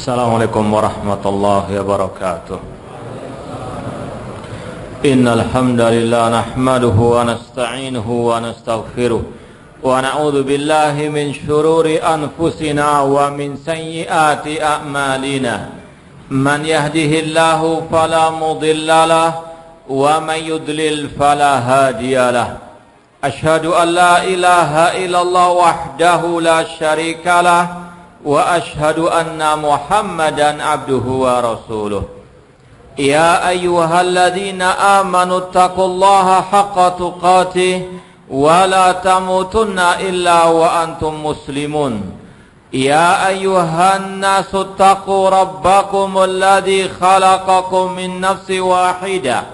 Assalamualaikum warahmatullahi wabarakatuh. Innal hamdalillah nahmaduhu wa nasta'inuhu wa nastaghfiruh wa na'udzu billahi min shururi anfusina wa min sayyiati a'malina. Man yahdihillahu fala mudilla lahu wa man yudlil fala hadiya lahu. Asyhadu an la ilaha illallah wahdahu la syarika lahu wa ashhadu anna Muhammadan abduhu wa rasuluh. Ya ayyuhalladzina amanu taqullaha haqqa tuqatih wa la tamutunna illa wa antum muslimun. Ya ayyuhan nasu taqu rabbakum alladzi khalaqakum min nafsin wahidah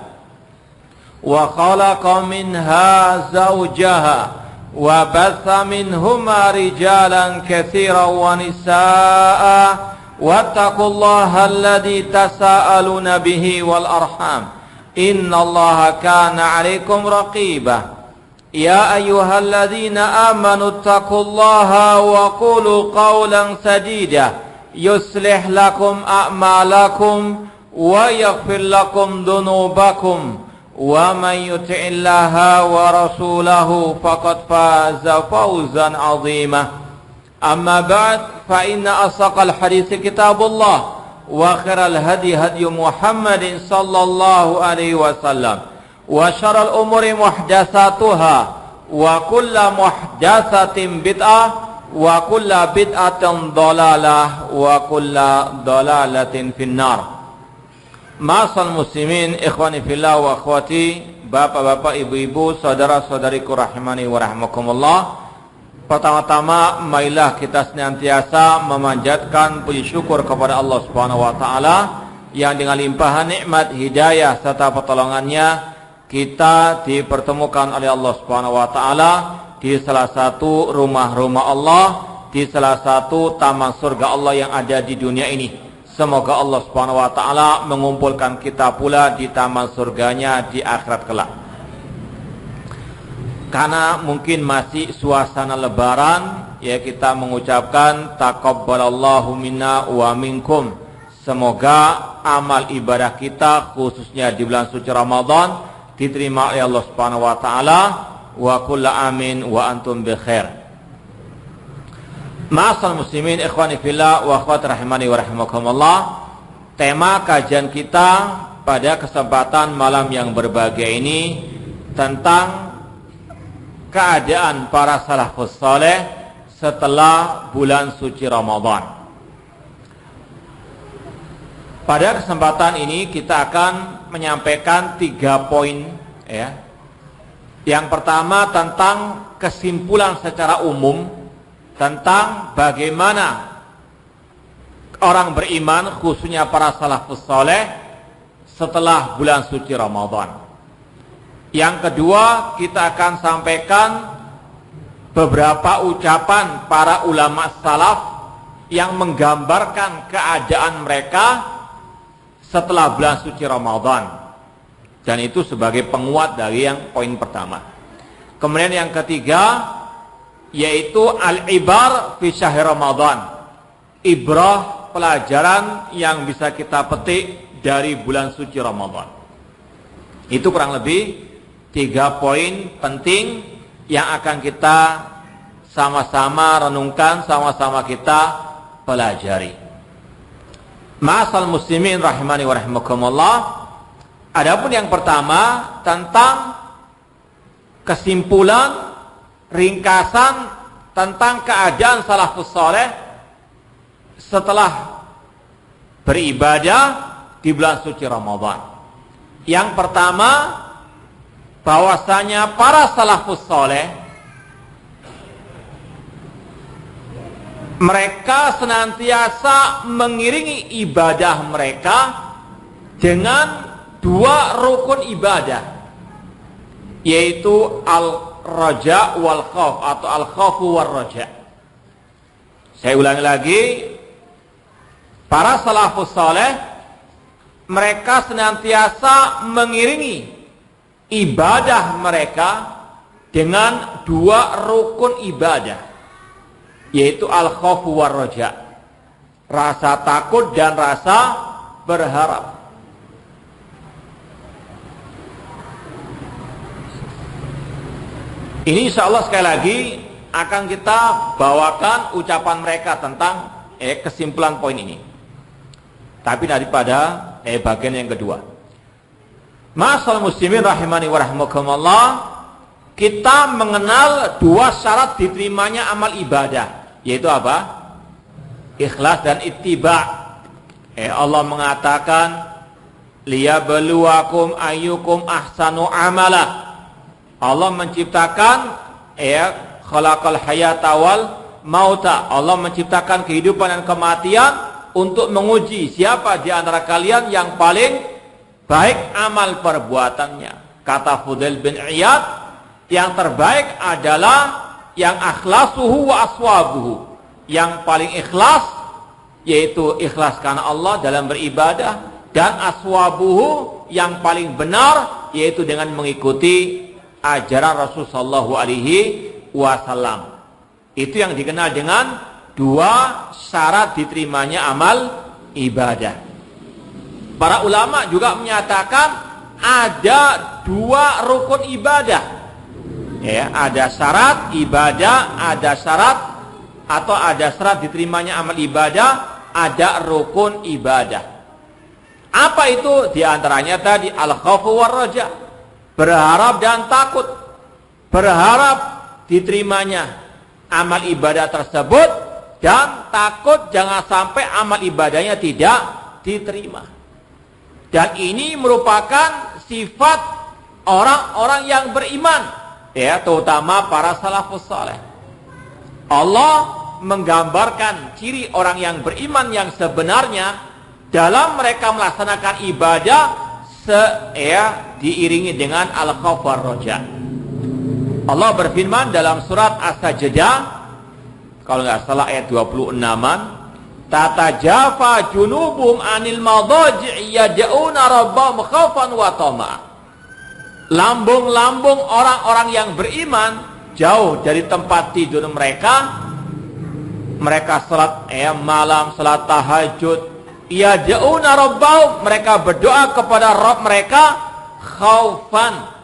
wa khalaqa minha zawjaha wa batha minhuma rijalan katsiran wa nisaa'a wattaqullaha alladzi tasaaluna bihi wal arham innallaha kana 'alaikum raqiba. Ya ayyuhalladzina amanu taqullaha wa qulu qawlan sadida yuslih lakum a'malakum wa yaghfir lakum dhunubakum wa man yuti'illaha wa rasulahu faqad faza fawzan 'azima. Amma ba'd, fa inna asaqal hadits kitabullah wa khairal hadi hadi Muhammadin sallallahu alaihi wasallam wa syarrul umuri muhdatsatuha wa kullu muhdatsatin bid'ah wa kullu bid'atin dhalalah wa kullu dhalalatin finnar. Ma'asal muslimin, ikhwani fillah wa akhwati, bapak-bapak, ibu-ibu, saudara-saudariku rahimani wa rahmakumullah. Pertama-tama, marilah kita senantiasa memanjatkan puji syukur kepada Allah Subhanahu wa taala yang dengan limpahan nikmat, hidayah serta pertolongannya kita dipertemukan oleh Allah Subhanahu wa taala di salah satu rumah-rumah Allah, di salah satu taman surga Allah yang ada di dunia ini. Semoga Allah Subhanahu wa taala mengumpulkan kita pula di taman surganya di akhirat kelak. Karena mungkin masih suasana lebaran, ya kita mengucapkan taqabbalallahu minna wa minkum. Semoga amal ibadah kita khususnya di bulan suci Ramadan diterima oleh Allah Subhanahu wa taala wa kullu amin wa antum bi khair. Ma'asal muslimin, ikhwani fillah wa akhwati rahimani wa rahimakumullah. Tema kajian kita pada kesempatan malam yang berbahagia ini tentang keadaan para salafus saleh setelah bulan suci Ramadan. Pada kesempatan ini kita akan menyampaikan 3 poin, ya. Yang pertama tentang kesimpulan secara umum tentang bagaimana orang beriman khususnya para salafus saleh setelah bulan suci Ramadan. Yang kedua, kita akan sampaikan beberapa ucapan para ulama salaf yang menggambarkan keadaan mereka setelah bulan suci Ramadan. Dan itu sebagai penguat dari yang poin pertama. Kemudian yang ketiga yaitu al-ibar fi syahr Ramadan. Ibrah, pelajaran yang bisa kita petik dari bulan suci Ramadan. Itu kurang lebih 3 poin penting yang akan kita sama-sama renungkan, sama-sama kita pelajari. Ma'asal muslimin rahimani wa rahimakumullah. Adapun yang pertama tentang kesimpulan ringkasan tentang keadaan salafus saleh setelah beribadah di bulan suci Ramadan. Yang pertama, bahwasanya para salafus saleh mereka senantiasa mengiringi ibadah mereka dengan 2 rukun ibadah, yaitu al-raja wal khauf atau al-khaufu wal raja. Saya ulangi lagi, para salafus saleh mereka senantiasa mengiringi ibadah mereka dengan 2 rukun ibadah, yaitu al-khaufu war raja. rasa takut dan rasa berharap. Ini insya Allah sekali lagi akan kita bawakan ucapan mereka tentang kesimpulan poin ini. Tapi daripada bagian yang kedua. Ma'asyiral muslimin rahimani wa rahimakumullah, kita mengenal dua syarat diterimanya amal ibadah, yaitu apa? Ikhlas dan ittiba'. Allah mengatakan liyabluwakum ayyukum ahsanu amala. Allah menciptakan khalaqal hayata wal mauta. Allah menciptakan kehidupan dan kematian untuk menguji siapa di antara kalian yang paling baik amal perbuatannya. Kata Fudail bin Iyad, yang terbaik adalah yang akhlasuhu wa aswabuhu, yang paling ikhlas, yaitu ikhlas karena Allah dalam beribadah, dan aswabuhu, yang paling benar, yaitu dengan mengikuti ajaran Rasulullah sallallahu alaihi wasallam. Itu yang dikenal dengan dua syarat diterimanya amal ibadah. Para ulama juga menyatakan ada dua rukun ibadah. Ada syarat ibadah, ada syarat atau ada syarat diterimanya amal ibadah, ada rukun ibadah. Apa itu? Di antaranya tadi al-khaufu war raja, berharap dan takut. Berharap diterimanya amal ibadah tersebut dan takut jangan sampai amal ibadahnya tidak diterima. Dan ini merupakan sifat orang-orang yang beriman, terutama para salafus saleh. Allah menggambarkan ciri orang yang beriman yang sebenarnya dalam mereka melaksanakan ibadah diiringi dengan al-khauf war raja. Allah berfirman dalam surat As-Sajdah, kalau nggak salah ayat 26-an, tatajafa junubum anil madaji' yad'una rabbahum khaufan wa tama'a. Lambung-lambung orang-orang yang beriman jauh dari tempat tidur mereka. Mereka salat malam, salat tahajud, yad'una rabbahum, mereka berdoa kepada Rabb mereka khaufan,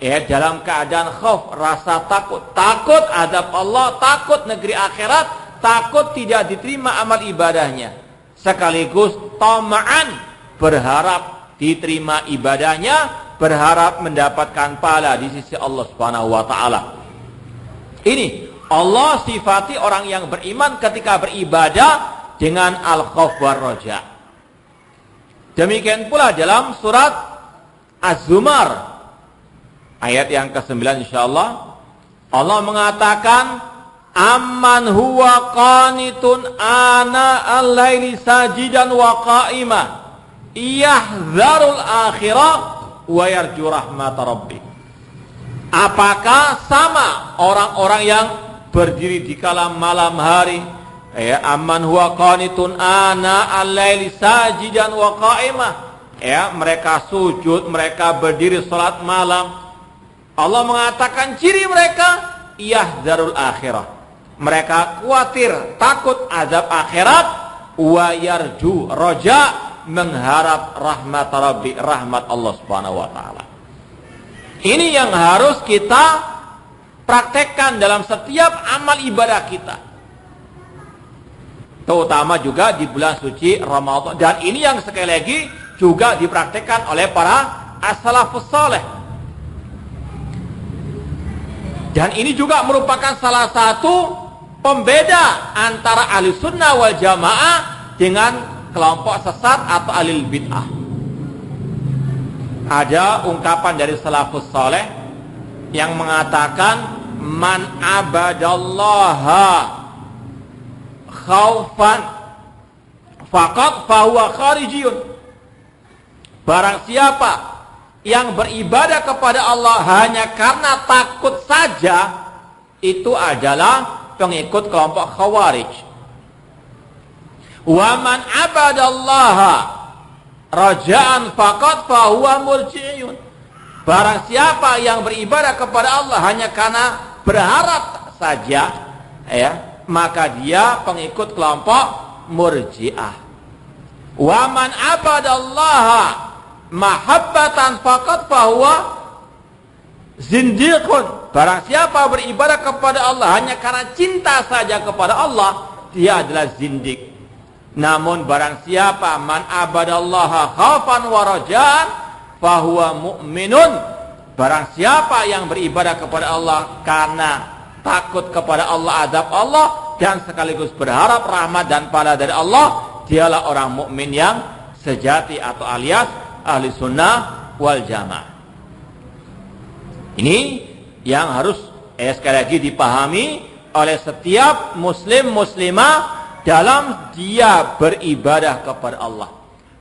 dalam keadaan khauf, rasa takut. Takut azab Allah, takut negeri akhirat, takut tidak diterima amal ibadahnya. Sekaligus tama'an, berharap diterima ibadahnya, berharap mendapatkan pahala di sisi Allah Subhanahu wa taala. Ini Allah sifati orang yang beriman ketika beribadah dengan al-khauf war raja. Demikian pula dalam surat Az-Zumar ayat yang ke-9 insyaallah, Allah mengatakan amman huwa qanitun ana al-laili sajidan wa qa'ima yahzarul akhirah wa yarju rahmat rabbih. Apakah sama orang-orang yang berdiri di kala malam hari, amman huwa qanitun ana al-laili sajidan wa qa'ima, mereka sujud, mereka berdiri salat malam. Allah mengatakan ciri mereka yahzarul akhirah, mereka khawatir, takut azab akhirat, wa yarju raja, mengharap rahmat Rabbi, rahmat Allah Subhanahu wa taala. Ini yang harus kita praktekkan dalam setiap amal ibadah kita, terutama juga di bulan suci Ramadan. Dan ini yang sekali lagi juga dipraktekkan oleh para as-salafus saleh. Dan ini juga merupakan salah satu pembeda antara ahli sunnah wal jamaah dengan kelompok sesat atau ahli bid'ah. Ada ungkapan dari salafus saleh yang mengatakan man abadallaha khaufan faqad fahuwa kharijiyun. Barang siapa yang beribadah kepada Allah hanya karena takut saja, itu adalah pengikut kelompok Khawarij. Wa man abadallaha raja'an faqad fahuwa murji'un. Barang siapa yang beribadah kepada Allah hanya karena berharap saja, maka dia pengikut kelompok Murji'ah. Wa man abadallaha mahabbatan faqad fahuwa zindiqun. Barang siapa beribadah kepada Allah hanya karena cinta saja kepada Allah, dia adalah zindik. Namun barang siapa man abadallaha khaufan wa rajaan fahuwa mu'minun. Barang siapa yang beribadah kepada Allah karena takut kepada Allah, azab Allah, dan sekaligus berharap rahmat dan pahala dari Allah, dialah orang mukmin yang sejati atau alias ahli sunnah wal jamaah. Ini yang harus sekali lagi dipahami oleh setiap muslim muslimah dalam dia beribadah kepada Allah,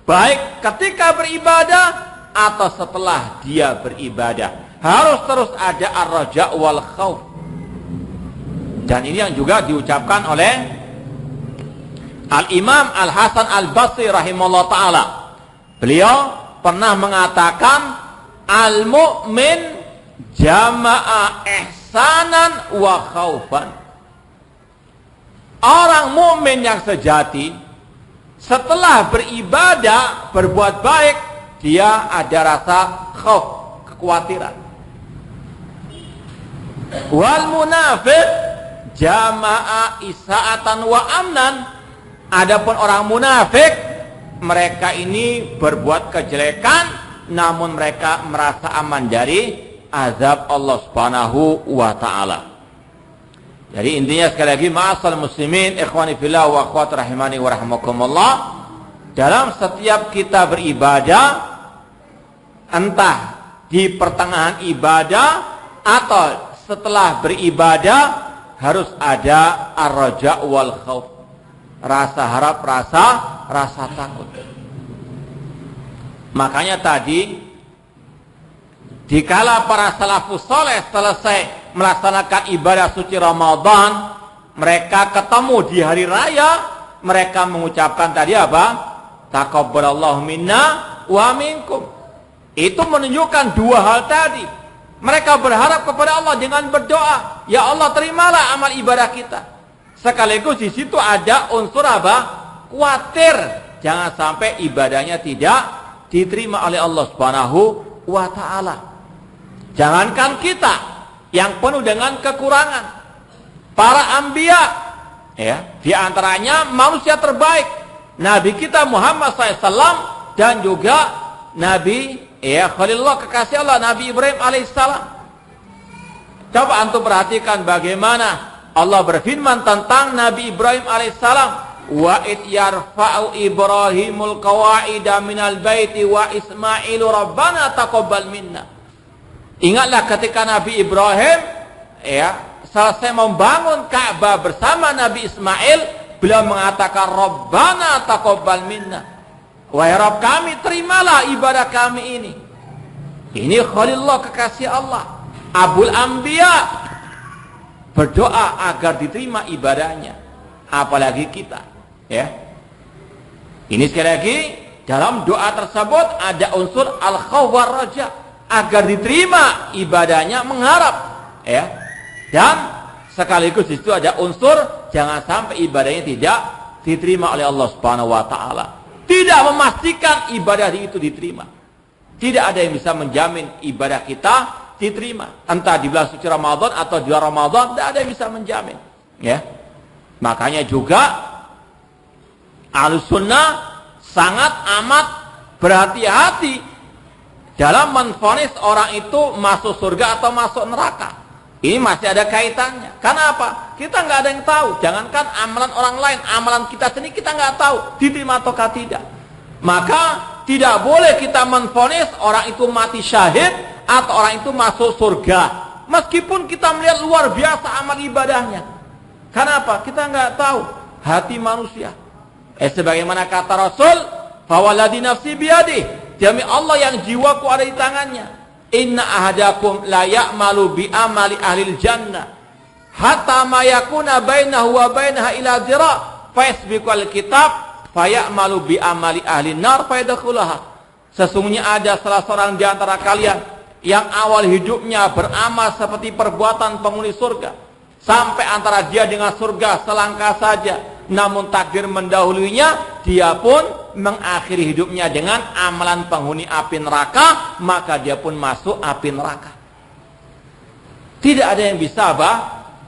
baik ketika beribadah atau setelah dia beribadah, harus terus ada ar-raja wal khauf. Dan ini yang juga diucapkan oleh Al-Imam Al-Hasan Al-Basri rahimahullah ta'ala. Beliau pernah mengatakan, al-mu'min jama'a ihsanan wa khaufan. Orang mukmin yang sejati setelah beribadah, berbuat baik, dia ada rasa khauf, kekhawatiran. Wal munafiq jama'a isaatan wa amnan. Adapun orang munafik, mereka ini berbuat kejelekan namun mereka merasa aman dari azab Allah Subhanahu wa taala. Jadi intinya sekali lagi, ma'asal muslimin, ikhwani fillah wa akhwat rahimani wa rahmakumullah, dalam setiap kita beribadah, entah di pertengahan ibadah atau setelah beribadah, harus ada ar-raja wal khauf. Rasa harap, rasa takut. Makanya tadi dikala para salafus saleh selesai melaksanakan ibadah suci Ramadan, mereka ketemu di hari raya, mereka mengucapkan tadi apa? Taqabbalallahu minna wa minkum. Itu menunjukkan dua hal tadi. Mereka berharap kepada Allah dengan berdoa, ya Allah terimalah amal ibadah kita. Sekaligus di situ ada unsur apa? Khawatir jangan sampai ibadahnya tidak diterima oleh Allah Subhanahu wa taala. Jangankan kita yang penuh dengan kekurangan, para anbiya, ya, di antaranya manusia terbaik, Nabi kita Muhammad SAW, dan juga Nabi Khalilullah kekasih Allah, Nabi Ibrahim alaihissalam. Coba antum perhatikan bagaimana Allah berfirman tentang Nabi Ibrahim alaihissalam, wa id yarfa'u Ibrahimul qawa'ida minal baiti wa Ismailu rabbana taqabbal minna. Ingatlah ketika Nabi Ibrahim selesai membangun Ka'bah bersama Nabi Ismail, beliau mengatakan rabbana taqabbal minna. Wahai Rabb kami, terimalah ibadah kami ini. Ini Khalilullah kekasih Allah, Abul Anbiya, berdoa agar diterima ibadahnya. Apalagi kita, ya. Ini sekali lagi, dalam doa tersebut ada unsur al-khauf war raja, agar diterima ibadahnya, mengharap, ya. Dan sekaligus di situ ada unsur jangan sampai ibadahnya tidak diterima oleh Allah Subhanahu wa taala. Tidak memastikan ibadah itu diterima. Tidak ada yang bisa menjamin ibadah kita diterima. Entah di bulan suci Ramadan atau di luar Ramadan, tidak ada yang bisa menjamin. Ya. Makanya juga Ahlus Sunnah sangat amat berhati-hati dalam menvonis orang itu masuk surga atau masuk neraka. Ini masih ada kaitannya. Kenapa? Kita nggak ada yang tahu. Jangankan amalan orang lain, amalan kita sendiri kita nggak tahu diterima ataukah tidak. Maka tidak boleh kita menvonis orang itu mati syahid atau orang itu masuk surga, meskipun kita melihat luar biasa amal ibadahnya. Kenapa? Kita nggak tahu hati manusia. Sebagaimana kata Rasul, "Fawalladzi nafsi biyadih," demi Allah yang jiwaku ada di tangannya. Inna ahadakum la ya'malu bi amali ahlil jannah hatta ma yakuna bainahu wa bainaha ila dhira' fa yasbiqul kitab fa ya'malu bi amali ahlin nar fa yadkhulaha. Sesungguhnya ada salah seorang di antara kalian yang awal hidupnya beramal seperti perbuatan penghuni surga, sampai antara dia dengan surga selangkah saja. namun takdir mendahulunya, dia pun mengakhiri hidupnya dengan amalan penghuni api neraka, maka dia pun masuk api neraka. Tidak ada yang bisa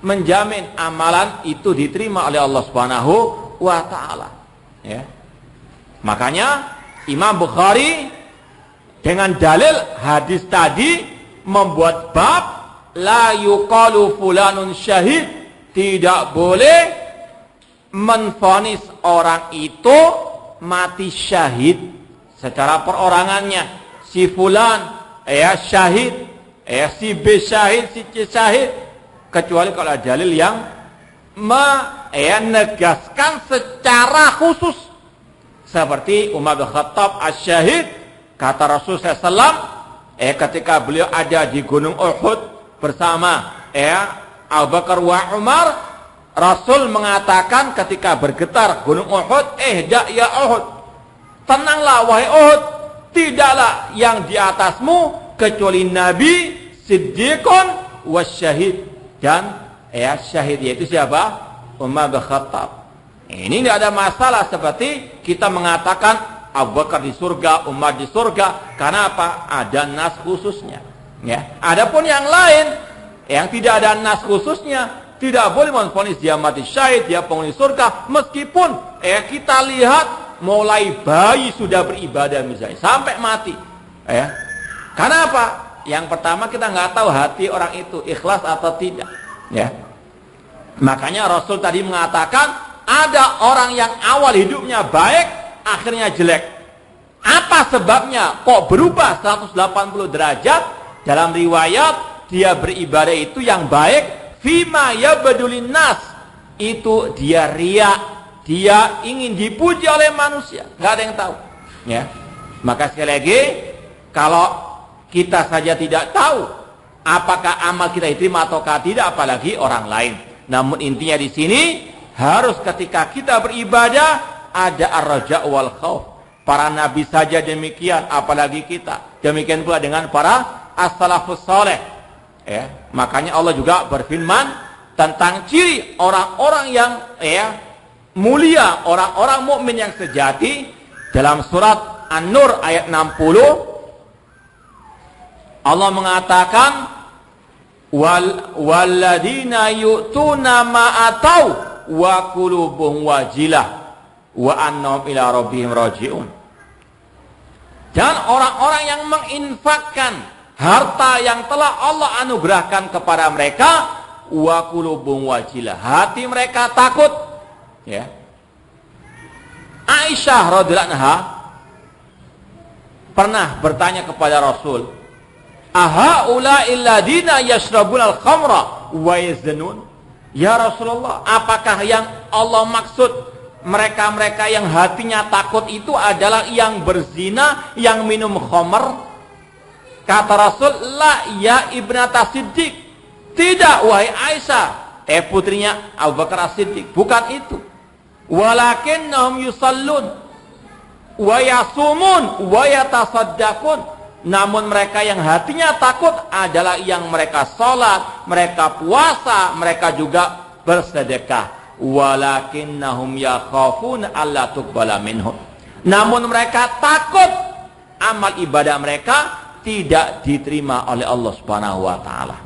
menjamin amalan itu diterima oleh Allah Subhanahu wa taala. Ya. Makanya Imam Bukhari dengan dalil hadis tadi membuat bab la yuqalu fulanun syahid, tidak boleh menvonis orang itu mati syahid secara perorangannya. Si fulan syahid, si B syahid, si C syahid, kecuali kalau ada dalil yang menegaskan secara khusus. Seperti Umar bin Khattab as-syahid, kata Rasulullah SAW ketika beliau ada di Gunung Uhud bersama Abu Bakar wa Umar, Rasul mengatakan ketika bergetar Gunung Uhud, ya Uhud, tenanglah wahai Uhud, tidaklah yang di atasmu kecuali Nabi, Siddiqun wasyahid, dan syahid, yaitu siapa? Umar bin Khattab. Ini tidak ada masalah seperti kita mengatakan Abu Bakar di surga, Umar di surga. Karena apa? Ada nas khususnya. Ya. Adapun yang lain yang tidak ada nas khususnya, tidak boleh menvonis dia mati syahid, dia penghuni surga, meskipun kita lihat mulai bayi sudah beribadah misalnya sampai mati. Karena apa? Yang pertama kita nggak tahu hati orang itu ikhlas atau tidak. Ya. Makanya Rasul tadi mengatakan ada orang yang awal hidupnya baik, akhirnya jelek. Apa sebabnya? Kok berubah 180 derajat? Dalam riwayat, dia beribadah itu yang baik, fima yabdulin nas. Itu dia riya, dia ingin dipuji oleh manusia. Nggak ada yang tahu. Ya. Maka sekali lagi, kalau kita saja tidak tahu apakah amal kita diterima atau tidak, apalagi orang lain. Namun intinya di sini, harus ketika kita beribadah ada ar-raja wal khauf. Para nabi saja demikian, apalagi kita. Demikian pula dengan para as-salafus saleh. Makanya Allah juga berfirman tentang ciri orang-orang yang mulia, orang-orang mukmin yang sejati dalam surat An-Nur ayat 60. Allah mengatakan walladzina yu'tuna ma atau wa qulubuhum wajilah wa annahum ila rabbihim raji'un. Dan orang-orang yang menginfakkan harta yang telah Allah anugerahkan kepada mereka, wa qulubuhum wajilah, hati mereka takut. Ya. Aisyah radhiyallahu anha pernah bertanya kepada Rasul, aha ula'il ladina yashrabunal khamra wa yaznun. Ya Rasulullah, apakah yang Allah maksud mereka-mereka yang hatinya takut itu adalah yang berzina, yang minum khamr? Kata Rasul, la ya ibnata Siddiq. Tidak, wahai Aisyah, putrinya Abu Bakar As-Siddiq, bukan itu. Walakinnahum yusallun wa yasumun wa yatasaddaqun. Namun mereka yang hatinya takut adalah yang mereka sholat, mereka puasa, mereka juga bersedekah. Walakinnahum yakhafun alla tuqbala minhum. Namun mereka takut amal ibadah mereka tidak diterima oleh Allah Subhanahu wa taala.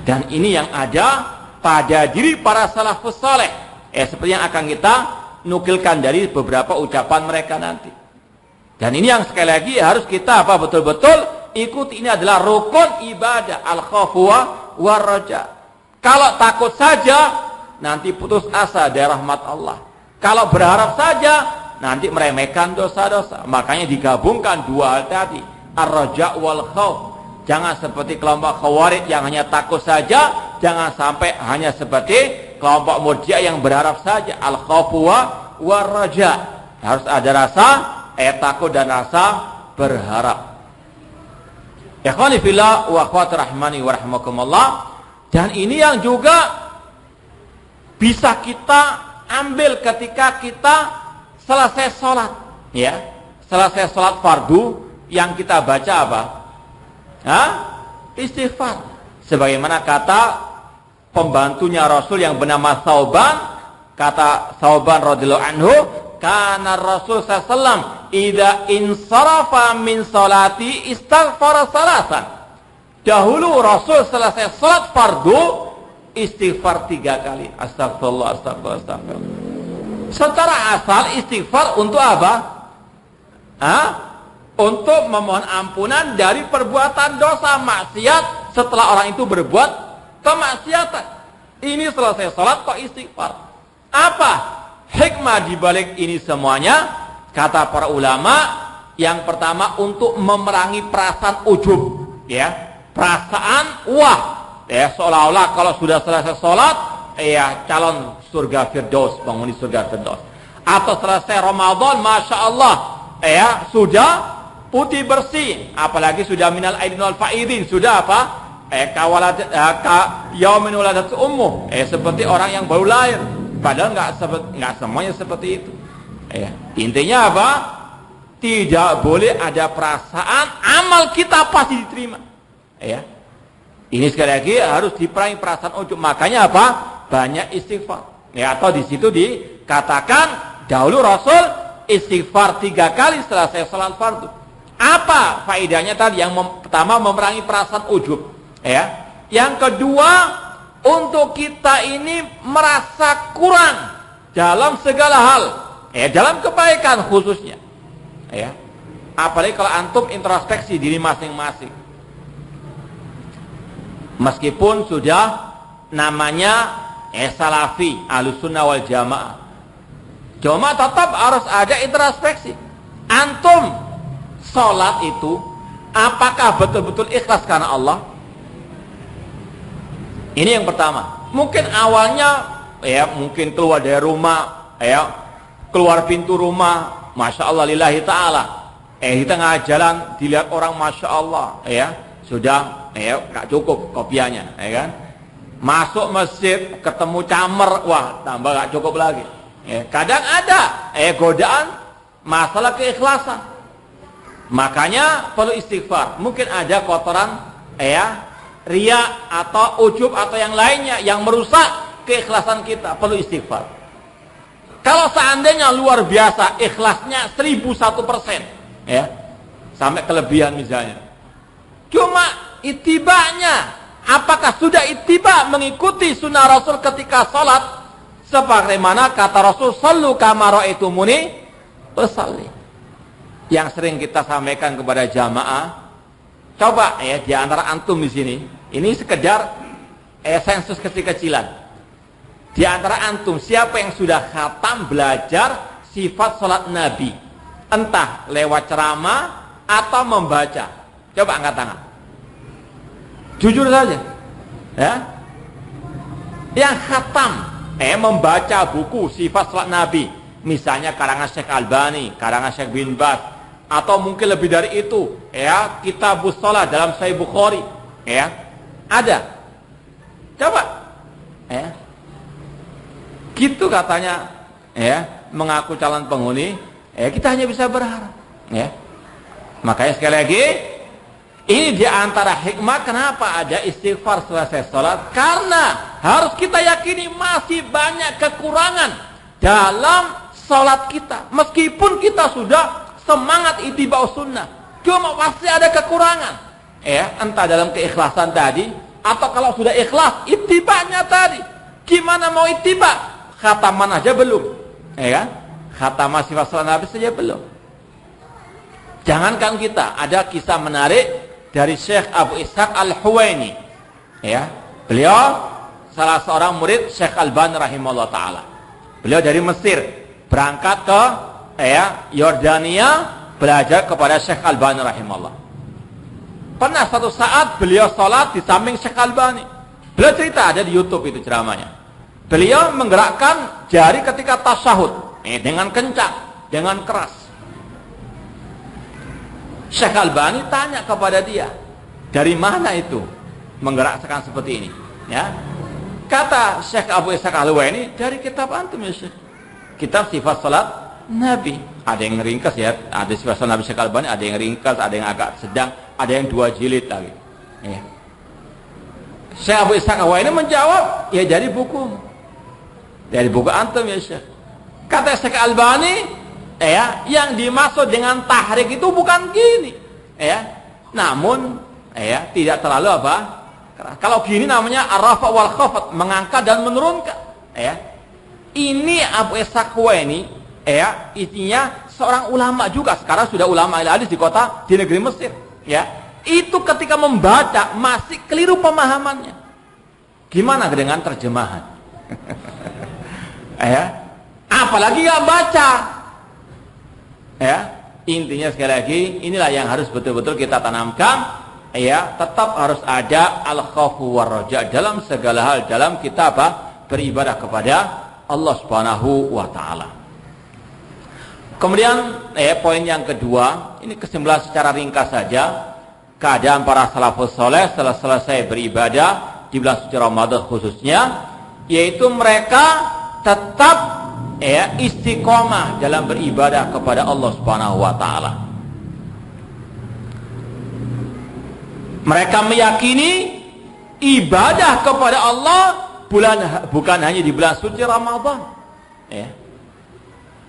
Dan ini yang ada pada diri para salafus saleh. Seperti yang akan kita nukilkan dari beberapa ucapan mereka nanti. Dan ini yang sekali lagi harus kita betul-betul ikuti. Ini adalah rukun ibadah, al-khawfu war raja. Kalau takut saja nanti putus asa dari rahmat Allah. Kalau berharap saja nanti meremehkan dosa-dosa. Makanya digabungkan dua hal tadi, ar-raja wal khawf. Jangan seperti kelompok khawarij yang hanya takut saja, jangan sampai hanya seperti kelompok murji'ah yang berharap saja, al-khawfu war raja. Harus ada rasa takut dan rasa berharap. Ikhwani fillah wa akhwati rahmani wa rahmakumullah. Dan ini yang juga bisa kita ambil ketika kita selesai sholat. Ya, selesai sholat fardu, yang kita baca apa? Istighfar. Sebagaimana kata pembantunya Rasul yang bernama Thauban, Kata Thauban radhiyallahu anhu, kana Rasul sallallahu alaihi wasallam idza insarafa min salati istaghfara salasan. Dahulu Rasul selesai salat fardu istighfar 3 kali. Astagfirullah, astagfirullah, astagfirullah. Secara asal istighfar untuk apa? Untuk memohon ampunan dari perbuatan dosa maksiat setelah orang itu berbuat kemaksiatan. Ini selesai salat kok istighfar. Apa hikmah dibalik ini semuanya? Kata para ulama, yang pertama untuk memerangi perasaan ujub, ya. Perasaan wah, ya, seolah-olah kalau sudah selesai sholat, ya, calon surga Firdaus, penghuni surga Firdaus. Atau selesai Ramadan, masya Allah, ya, sudah putih bersih, apalagi sudah minal aidin wal faidin, sudah apa? Yaumin waladat ummuh, seperti orang yang baru lahir. Padahal nggak semuanya seperti itu. Intinya apa? Tidak boleh ada perasaan amal kita pasti diterima. Ini sekali lagi harus diperangi perasaan ujub. Makanya apa? Banyak istighfar. Atau di situ dikatakan dahulu Rasul istighfar 3 kali selesai salat fardu. Apa faedahnya tadi? Yang pertama memerangi perasaan ujub. Yang kedua, untuk kita ini merasa kurang dalam segala hal, dalam kebaikan khususnya. Apalagi kalau antum introspeksi diri masing-masing. Meskipun sudah namanya salafi, ahlussunnah wal jamaah, cuma tetap harus ada introspeksi. Antum sholat itu apakah betul-betul ikhlas karena Allah? Ini yang pertama. Mungkin awalnya mungkin keluar dari rumah, keluar pintu rumah, masya Allah lillahi ta'ala, di tengah jalan dilihat orang, masya Allah, sudah gak cukup kopiahnya, kan? Masuk masjid ketemu camer, wah tambah gak cukup lagi. Kadang ada godaan masalah keikhlasan. Makanya perlu istighfar. Mungkin ada kotoran riya atau ujub atau yang lainnya yang merusak keikhlasan kita, perlu istighfar. Kalau seandainya luar biasa ikhlasnya 1001%, sampai kelebihan misalnya, cuma itibanya, apakah sudah itiba mengikuti sunnah Rasul ketika sholat? Sebagaimana kata Rasul, sallu kama ra'aitumuni usalli. Yang sering kita sampaikan kepada jamaah, coba di antara antum di sini, ini sekedar sensus kecil-kecilan. Di antara antum siapa yang sudah khatam belajar sifat sholat Nabi, entah lewat ceramah atau membaca? Coba angkat tangan. Jujur saja, yang khatam membaca buku sifat salat Nabi, misalnya karangan Syekh Albani, karangan Syekh bin Baz, atau mungkin lebih dari itu, Kitabus Shalah dalam Sahih Bukhari, ada. Coba, gitu katanya, mengaku calon penghuni, kita hanya bisa berharap, Makanya sekali lagi, ini diantara hikmah kenapa ada istighfar selesai sholat. Karena harus kita yakini masih banyak kekurangan dalam sholat kita. Meskipun kita sudah semangat ittiba'us sunnah, cuma pasti ada kekurangan. Entah dalam keikhlasan tadi, atau kalau sudah ikhlas, ittiba'nya tadi. Gimana mau ittiba'? Khataman aja belum. Khataman sifat sholat Nabi saja belum. Jangankan kita, ada kisah menarik dari Syekh Abu Ishaq Al-Huwaini. Beliau salah seorang murid Syekh Albani rahimahullah ta'ala. Beliau dari Mesir berangkat ke Yordania belajar kepada Syekh Albani rahimahullah. Pernah satu saat beliau sholat di samping Syekh Albani. Beliau cerita, ada di YouTube itu ceramahnya. Beliau menggerakkan jari ketika tasyahud dengan kencang, dengan keras. Syekh Albani tanya kepada dia, dari mana itu menggerakkan seperti ini? Kata Syekh Abu Ishaq Al-Huwaini, dari kitab antum ya Syekh. Kitab sifat salat Nabi. Ada yang ringkas ada sifat salat Nabi Syekh Albani, ada yang ringkas, ada yang agak sedang, ada yang 2 jilid lagi. Syekh Abu Ishaq Al-Huwaini menjawab, dari buku. Dari buku antum ya Syekh. Kata Syekh Albani, ya, yang dimaksud dengan tahrik itu bukan gini, ya. Namun, ya, tidak terlalu apa? Kalau gini namanya ar-rafa wal khafat, mengangkat dan menurunkan, ya. Ini Abu Ishaq Huwaini, ya, intinya seorang ulama juga, sekarang sudah ulama hadis di negeri Mesir, ya. Itu ketika membaca masih keliru pemahamannya. Gimana dengan terjemahan? Ya, apalagi nggak baca. Ya, intinya sekali lagi, inilah yang harus betul-betul kita tanamkan. Ya, tetap harus ada al-khawfu war-raja dalam segala hal dalam kita beribadah kepada Allah Subhanahu wa taala. Kemudian poin yang kedua, ini kesimpulan secara ringkas saja. Keadaan para salafus saleh setelah selesai beribadah di bulan suci Ramadan khususnya, yaitu mereka tetap istiqomah dalam beribadah kepada Allah Subhanahu wa taala. Mereka meyakini ibadah kepada Allah bukan hanya di bulan suci Ramadan. Ya.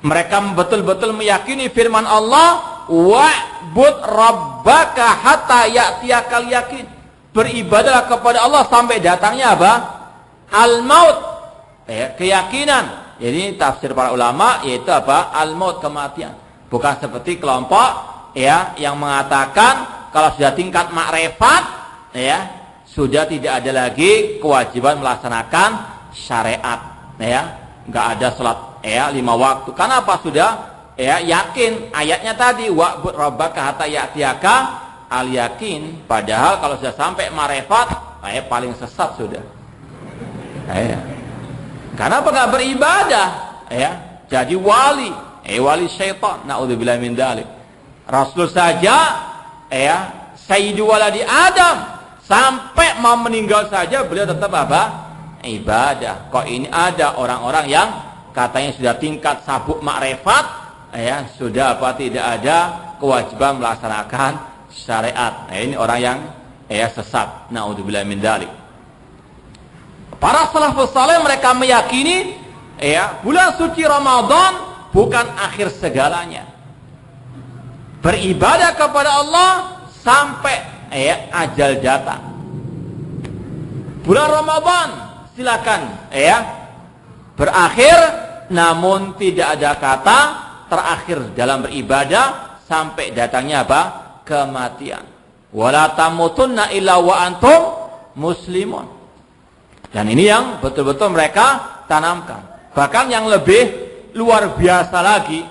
Mereka betul-betul meyakini firman Allah, wa'bud rabbaka hatta ya'tiyakal yakin. Beribadahlah kepada Allah sampai datangnya apa? Al-maut. Keyakinan. Jadi tafsir para ulama yaitu apa? Al-maut, kematian. Bukan seperti kelompok yang mengatakan kalau sudah tingkat makrifat sudah tidak ada lagi kewajiban melaksanakan syariat, enggak ada salat 5 waktu. Karena apa? Sudah yakin ayatnya tadi wa'bud rabbaka hatta ya'tiyaka al-yakin. Padahal kalau sudah sampai makrifat paling sesat sudah. Kenapa nggak beribadah? Jadi wali, wali syaitan. Naudzubillah min dzalik. Rasul saja, Sayyidu waladi Adam, sampai mau meninggal saja beliau tetap apa? Ibadah. Kok ini ada orang-orang yang katanya sudah tingkat sabuk makrifat, sudah apa? Tidak ada kewajiban melaksanakan syariat. Ini orang yang sesat. Naudzubillah min dzalik. Para salafus saleh mereka meyakini bulan suci Ramadan bukan akhir segalanya. Beribadah kepada Allah sampai ajal datang. Bulan Ramadan silakan berakhir, namun tidak ada kata terakhir dalam beribadah sampai datangnya apa? Kematian. Wala tamutunna illa wa antum muslimun. Dan ini yang betul-betul mereka tanamkan. Bahkan yang lebih luar biasa lagi,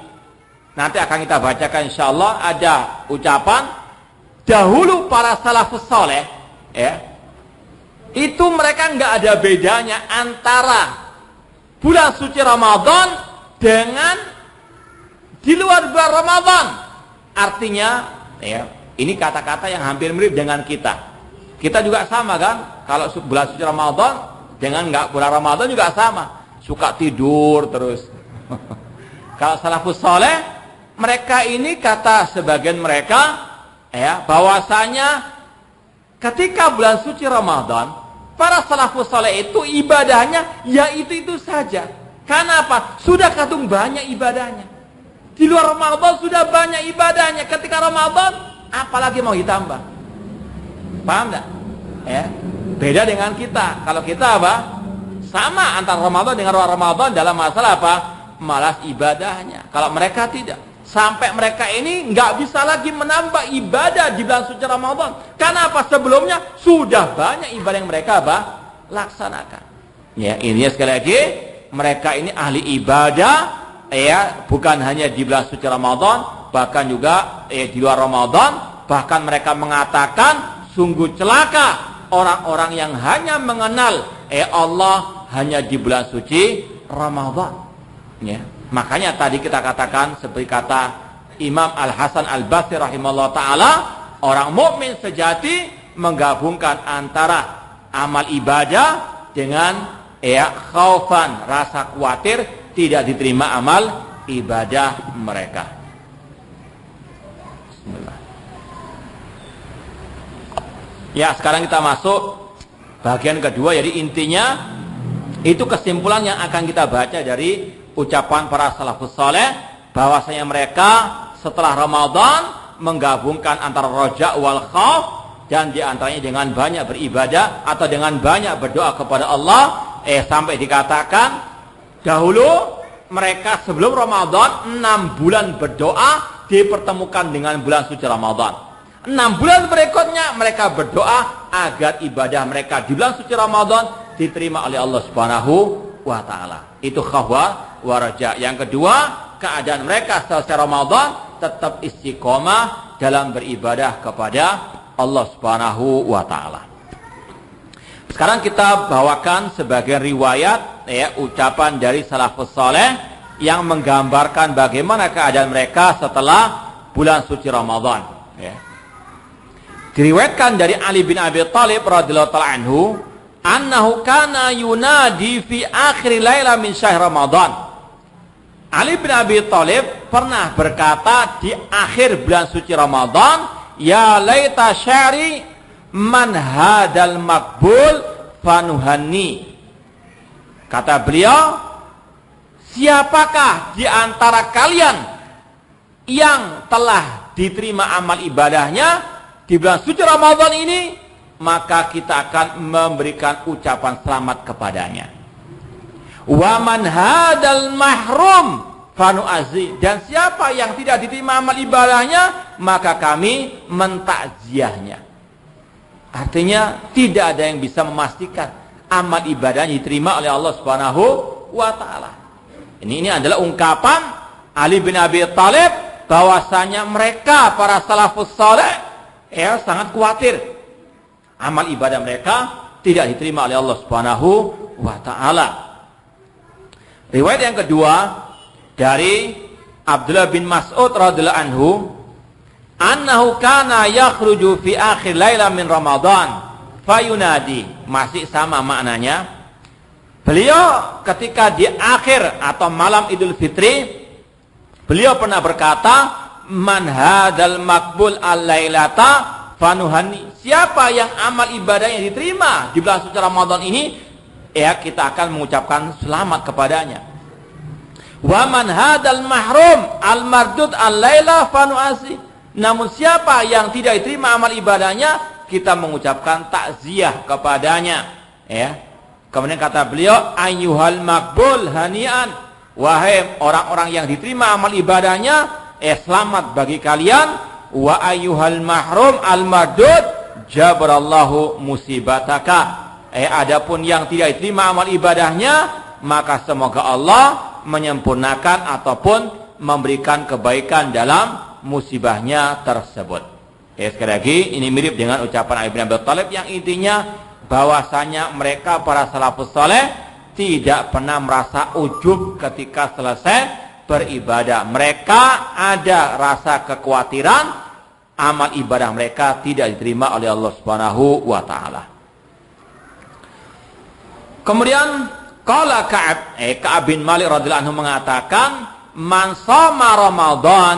nanti akan kita bacakan insyaallah, ada ucapan dahulu para salafus saleh itu mereka nggak ada bedanya antara bulan suci Ramadan dengan di luar bulan Ramadan. Artinya ini kata-kata yang hampir mirip dengan kita. Kita juga sama kan? Kalau bulan suci Ramadan dengan nggak bulan Ramadan juga sama. Suka tidur terus. Kalau salafus saleh, mereka ini kata sebagian mereka bahwasanya ketika bulan suci Ramadan, para salafus saleh itu ibadahnya ya itu saja. Karena apa? Sudah kadung banyak ibadahnya. Di luar Ramadan sudah banyak ibadahnya. Ketika Ramadan, apalagi mau ditambah? Paham enggak? Beda dengan kita. Kalau kita apa? Sama antara Ramadan dengan luar Ramadan dalam masalah apa? Malas ibadahnya. Kalau mereka tidak. Sampai mereka ini nggak bisa lagi menambah ibadah di bulan suci Ramadan. Karena apa? Sebelumnya sudah banyak ibadah yang mereka apa? Laksanakan. Ini sekali lagi, mereka ini ahli ibadah, bukan hanya di bulan suci Ramadan, bahkan juga di luar Ramadan. Bahkan mereka mengatakan sungguh celaka orang-orang yang hanya mengenal Allah hanya di bulan suci Ramadan. Makanya tadi kita katakan seperti kata Imam Al-Hasan Al-Basri rahimahullah ta'ala, orang mukmin sejati menggabungkan antara amal ibadah dengan khaufan, rasa khawatir tidak diterima amal ibadah mereka. Bismillah. Sekarang kita masuk bagian kedua, jadi intinya Itu kesimpulan yang akan kita baca dari ucapan para salafus saleh, bahwasanya mereka setelah Ramadan menggabungkan antara roja wal khauf, dan diantaranya dengan banyak beribadah atau dengan banyak berdoa kepada Allah. Sampai dikatakan dahulu mereka sebelum Ramadan 6 bulan berdoa dipertemukan dengan bulan suci Ramadan. 6 bulan berikutnya mereka berdoa agar ibadah mereka di bulan suci Ramadan diterima oleh Allah Subhanahu wa taala. Itu khabar wa raja. Yang kedua, keadaan mereka selesai Ramadan tetap istiqomah dalam beribadah kepada Allah Subhanahu wa taala. Sekarang kita bawakan sebagai riwayat ucapan dari salafus saleh yang menggambarkan bagaimana keadaan mereka setelah bulan suci Ramadan. Diriwayatkan dari Ali bin Abi Thalib radhiyallahu ta'ala anhu, annahu kana yunadi fi akhir laila min syahr Ramadan. Ali bin Abi Thalib pernah berkata di akhir bulan suci Ramadan, ya laita syari man hadal makbul fanuhanni. Kata beliau, siapakah di antara kalian yang telah diterima amal ibadahnya di bulan suci Ramadan ini, maka kita akan memberikan ucapan selamat kepadanya. Wa man hadal mahrum fanu'azi, dan siapa yang tidak diterima amal ibadahnya, maka kami mentakziahnya. Artinya tidak ada yang bisa memastikan amal ibadahnya diterima oleh Allah Subhanahu wa taala. Ini adalah ungkapan Ali bin Abi Thalib bahwasanya mereka para salafus saleh sangat khawatir amal ibadah mereka tidak diterima oleh Allah Subhanahu wa taala. Riwayat yang kedua dari Abdullah bin Mas'ud radhiyallahu anhu, annahu kana yakhruju fi akhir laila min Ramadan fayunadi. Masih sama maknanya. Beliau ketika di akhir atau malam Idul Fitri, beliau pernah berkata, man hadal makbul al-lailata fanuhani. Siapa yang amal ibadahnya diterima di bulan suci Ramadan ini, kita akan mengucapkan selamat kepadanya. Wa man hadal mahrum al-mardud al-laila fanuasi. Namun siapa yang tidak diterima amal ibadahnya, kita mengucapkan takziah kepadanya. Kemudian kata beliau, ayyuhal makbul hanian. Wahai orang-orang yang diterima amal ibadahnya, selamat bagi kalian. Wa ayyuhal mahrum al-mardud jabarallahu musibataka. Adapun yang tidak diterima amal ibadahnya, maka semoga Allah menyempurnakan ataupun memberikan kebaikan dalam musibahnya tersebut. Sekali lagi, ini mirip dengan ucapan Ali bin Abi Thalib yang intinya bahwasanya mereka para salafus saleh tidak pernah merasa ujub ketika selesai beribadah. Mereka ada rasa kekhawatiran amal ibadah mereka tidak diterima oleh Allah Subhanahu wa taala. Kemudian qala Ka'ab bin Malik radhiyallahu anhu mengatakan, man shoma Ramadan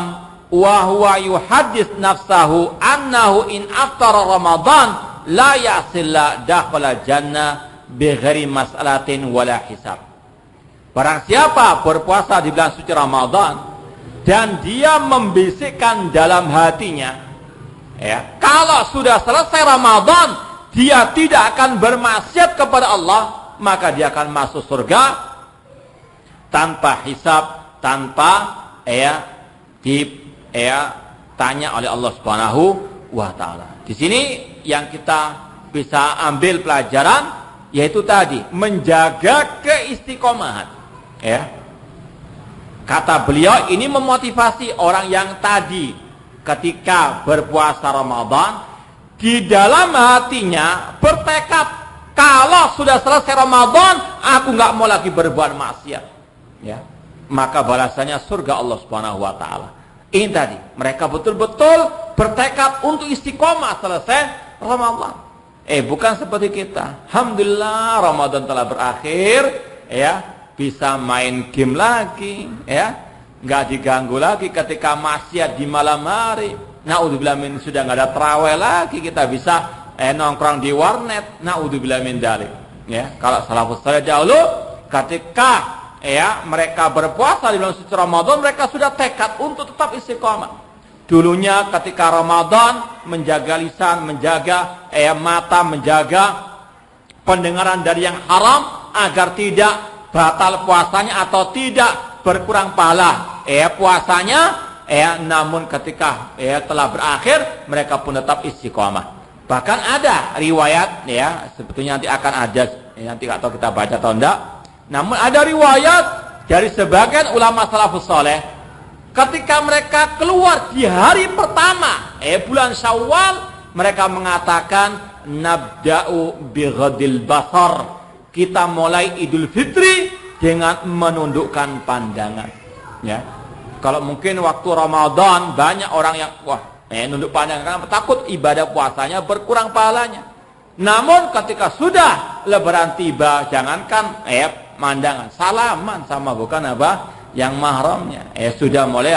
wa huwa yuhaddits nafsahu annahu in aftara Ramadan la yasilla dakhala jannah bighairi mas'alatin wala hisab. Barang siapa berpuasa di bulan suci Ramadan dan dia membisikkan dalam hatinya, kalau sudah selesai Ramadan dia tidak akan bermaksiat kepada Allah, maka dia akan masuk surga tanpa hisab, tanpa tanya oleh Allah Subhanahu wa taala. Di sini yang kita bisa ambil pelajaran yaitu tadi menjaga keistiqomahan. Kata beliau ini memotivasi orang yang tadi ketika berpuasa Ramadan di dalam hatinya bertekad, kalau sudah selesai Ramadan aku nggak mau lagi berbuat maksiat, maka balasannya surga Allah Subhanahu wa taala. Ini tadi mereka betul-betul bertekad untuk istiqomah selesai Ramadan. Bukan seperti kita. Alhamdulillah Ramadan telah berakhir, bisa main game lagi, nggak diganggu lagi ketika maksiat di malam hari. Naudzubillah min, sudah nggak ada tarawih lagi, kita bisa nongkrong di warnet. Naudzubillah min dzalik. Ya, kalau salafus saleh dahulu ketika mereka berpuasa di bulan suci Ramadan, mereka sudah tekad untuk tetap istiqomah. Dulunya ketika Ramadan menjaga lisan, menjaga mata, menjaga pendengaran dari yang haram agar tidak batal puasanya atau tidak berkurang pahala puasanya. Namun ketika telah berakhir, mereka pun tetap istiqomah. Bahkan ada riwayat sebetulnya nanti akan ada nanti atau kita baca atau enggak. Namun ada riwayat dari sebagian ulama salafus saleh ketika mereka keluar di hari pertama bulan Syawal, mereka mengatakan nabda'u bighadil basar. Kita mulai Idul Fitri dengan menundukkan pandangan. Ya. Kalau mungkin waktu Ramadan banyak orang yang nunduk pandangan karena takut ibadah puasanya berkurang pahalanya. Namun ketika sudah Lebaran tiba, jangankan pandangan, salaman sama bukan yang mahramnya sudah mulai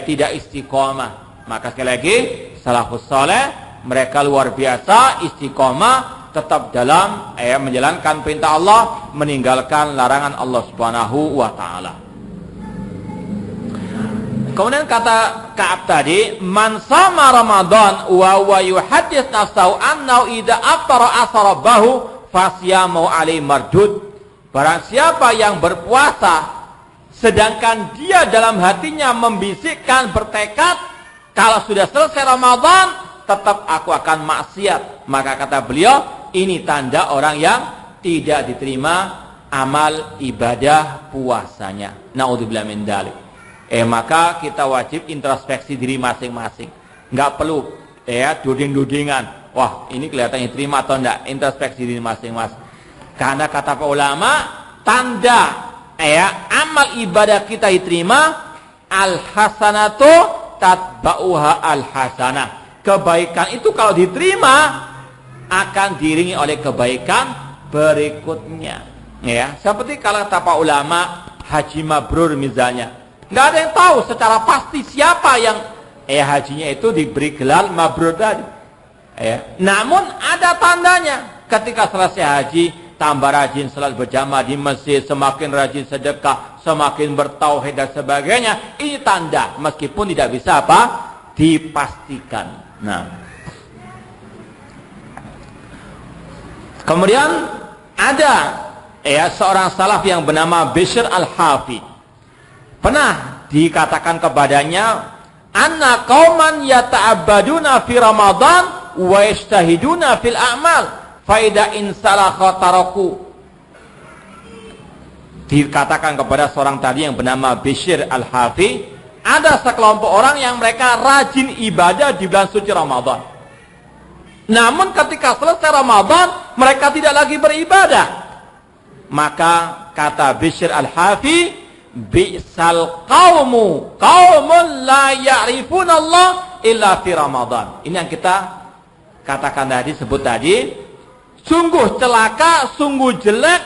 tidak istiqomah. Maka sekali lagi salafus saleh mereka luar biasa istiqomah, tetap dalam menjalankan perintah Allah, meninggalkan larangan Allah Subhanahu wa taala. Kemudian kata Ka'ab tadi, man sama Ramadan wa yuhaddits nafsahu annahu idza aftara asarabahu fasyamu alaihi mardud. Barang siapa yang berpuasa sedangkan dia dalam hatinya membisikkan bertekad kalau sudah selesai Ramadan tetap aku akan maksiat, maka kata beliau ini tanda orang yang tidak diterima amal ibadah puasanya. Naudzubillah min dzalik. Maka kita wajib introspeksi diri masing-masing. Enggak perlu duding-dudingan. Wah, ini kelihatannya diterima atau enggak? Introspeksi diri masing-masing. Karena kata para ulama, tanda amal ibadah kita diterima al-hasanatu tatba'uha al-hasanah. Kebaikan itu kalau diterima akan diiringi oleh kebaikan berikutnya. Ya, seperti kalau kata para ulama haji mabrur misalnya. Nggak ada yang tahu secara pasti siapa yang hajinya itu diberi gelar mabrur tadi. Namun ada tandanya. Ketika selesai haji, tambah rajin salat berjamaah di masjid, semakin rajin sedekah, semakin bertauhid dan sebagainya. Ini tanda, meskipun tidak bisa dipastikan. Nah, kemudian ada seorang salaf yang bernama Bishr al-Hafi. Pernah dikatakan kepadanya, anna qauman yata'abbaduna fi Ramadan wa yajtahiduna fil a'mal fa idza insalakha taraku. Dikatakan kepada seorang tadi yang bernama Bishr al-Hafi, ada sekelompok orang yang mereka rajin ibadah di bulan suci Ramadan. Namun ketika selesai Ramadan, mereka tidak lagi beribadah. Maka kata Bishr al-Hafi, bi'sal qaumu qaumun la ya'rifuna Allah illa fi Ramadan. Ini yang kita katakan tadi, sebut tadi, sungguh celaka, sungguh jelek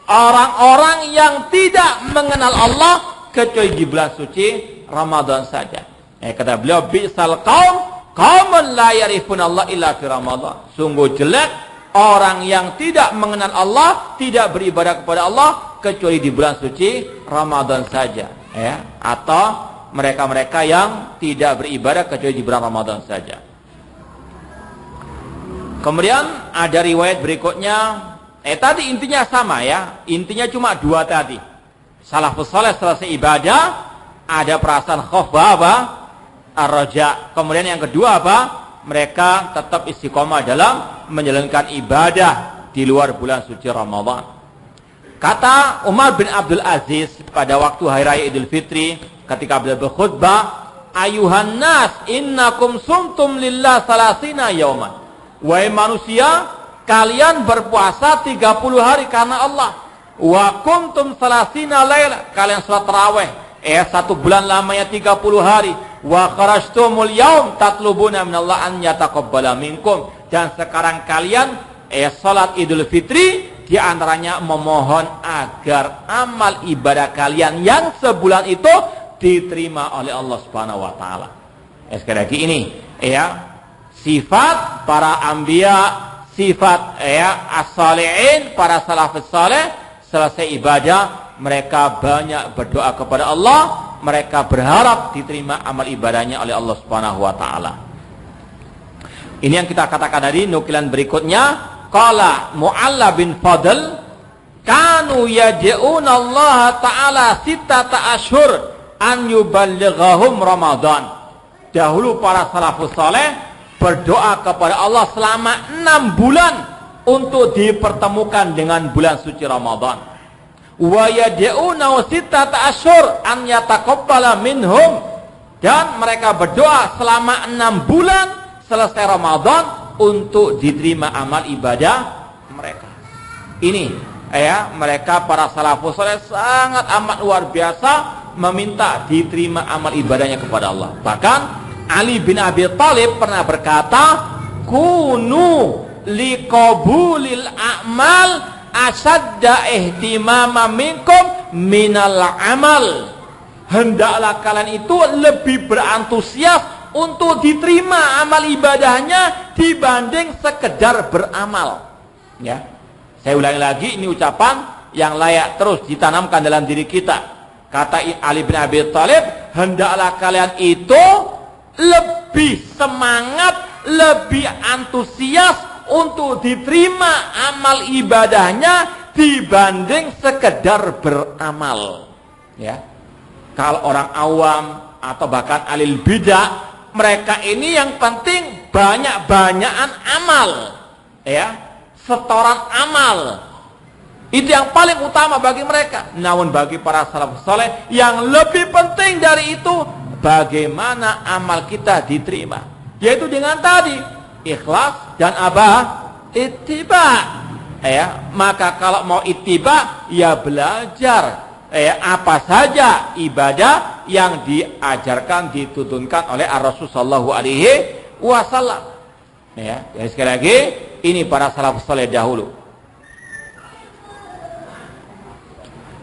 orang-orang yang tidak mengenal Allah kecuali di bulan suci Ramadan saja. Kata beliau, bi'sal qaumun la ya'rifuna Allah illa fi Ramadan. Sungguh jelek orang yang tidak mengenal Allah, tidak beribadah kepada Allah kecuali di bulan suci Ramadan saja, atau mereka-mereka yang tidak beribadah kecuali di bulan Ramadan saja. Kemudian ada riwayat berikutnya, tadi intinya sama intinya cuma dua tadi. Salafus saleh selesai ibadah ada perasaan khauf ar-raja. Kemudian yang kedua mereka tetap istiqomah dalam menjalankan ibadah di luar bulan suci Ramadan. Kata Umar bin Abdul Aziz pada waktu Hari Raya Idul Fitri ketika beliau berkhutbah, ayuhan nas innakum sumtum lillah salasina yauman. Wahai manusia, kalian berpuasa 30 hari karena Allah. Wa kuntum salasina laila, kalian salat tarawih satu bulan lamanya 30 hari. Wa kharajtumul yaum tatlubuna minallah an yataqabbala minkum, dan sekarang kalian salat Idul Fitri di antaranya memohon agar amal ibadah kalian yang sebulan itu diterima oleh Allah Subhanahu wa taala. Sekali lagi ini sifat para anbiya, sifat as-salihin, para salafus saleh, selesai ibadah mereka banyak berdoa kepada Allah, mereka berharap diterima amal ibadahnya oleh Allah Subhanahu wa taala. Ini yang kita katakan tadi. Nukilan berikutnya, qala Mu'alla bin Fadl, kanu yad'una Allah taala sittata asyhur an yuballighahum Ramadan. Dahulu para salafus saleh berdoa kepada Allah selama 6 bulan untuk dipertemukan dengan bulan suci Ramadan. Wa yad'una sittata asyhur an yataqabbala minhum, dan mereka berdoa selama 6 bulan selesai Ramadan untuk diterima amal ibadah mereka. Ini mereka para salafus saleh sangat amat luar biasa meminta diterima amal ibadahnya kepada Allah. Bahkan Ali bin Abi Thalib pernah berkata, kunu liqabulil a'mal asadda ihtimama minkum minal amal. Hendaklah kalian itu lebih berantusias untuk diterima amal ibadahnya dibanding sekedar beramal. Ya, saya ulangi lagi, ini ucapan yang layak terus ditanamkan dalam diri kita. Kata Ali bin Abi Thalib, hendaklah kalian itu lebih semangat, lebih antusias untuk diterima amal ibadahnya dibanding sekedar beramal. Ya, kalau orang awam atau bahkan alil bidah, mereka ini yang penting banyak-banyakan amal, ya, setoran amal. Itu yang paling utama bagi mereka. Namun bagi para salafus saleh, yang lebih penting dari itu, bagaimana amal kita diterima, yaitu dengan tadi ikhlas dan ittiba. Maka kalau mau ittiba, ya belajar apa saja ibadah yang diajarkan, dituntunkan oleh Rasul sallallahu alaihi wasallam. Jadi sekali lagi, ini para salafus saleh dahulu.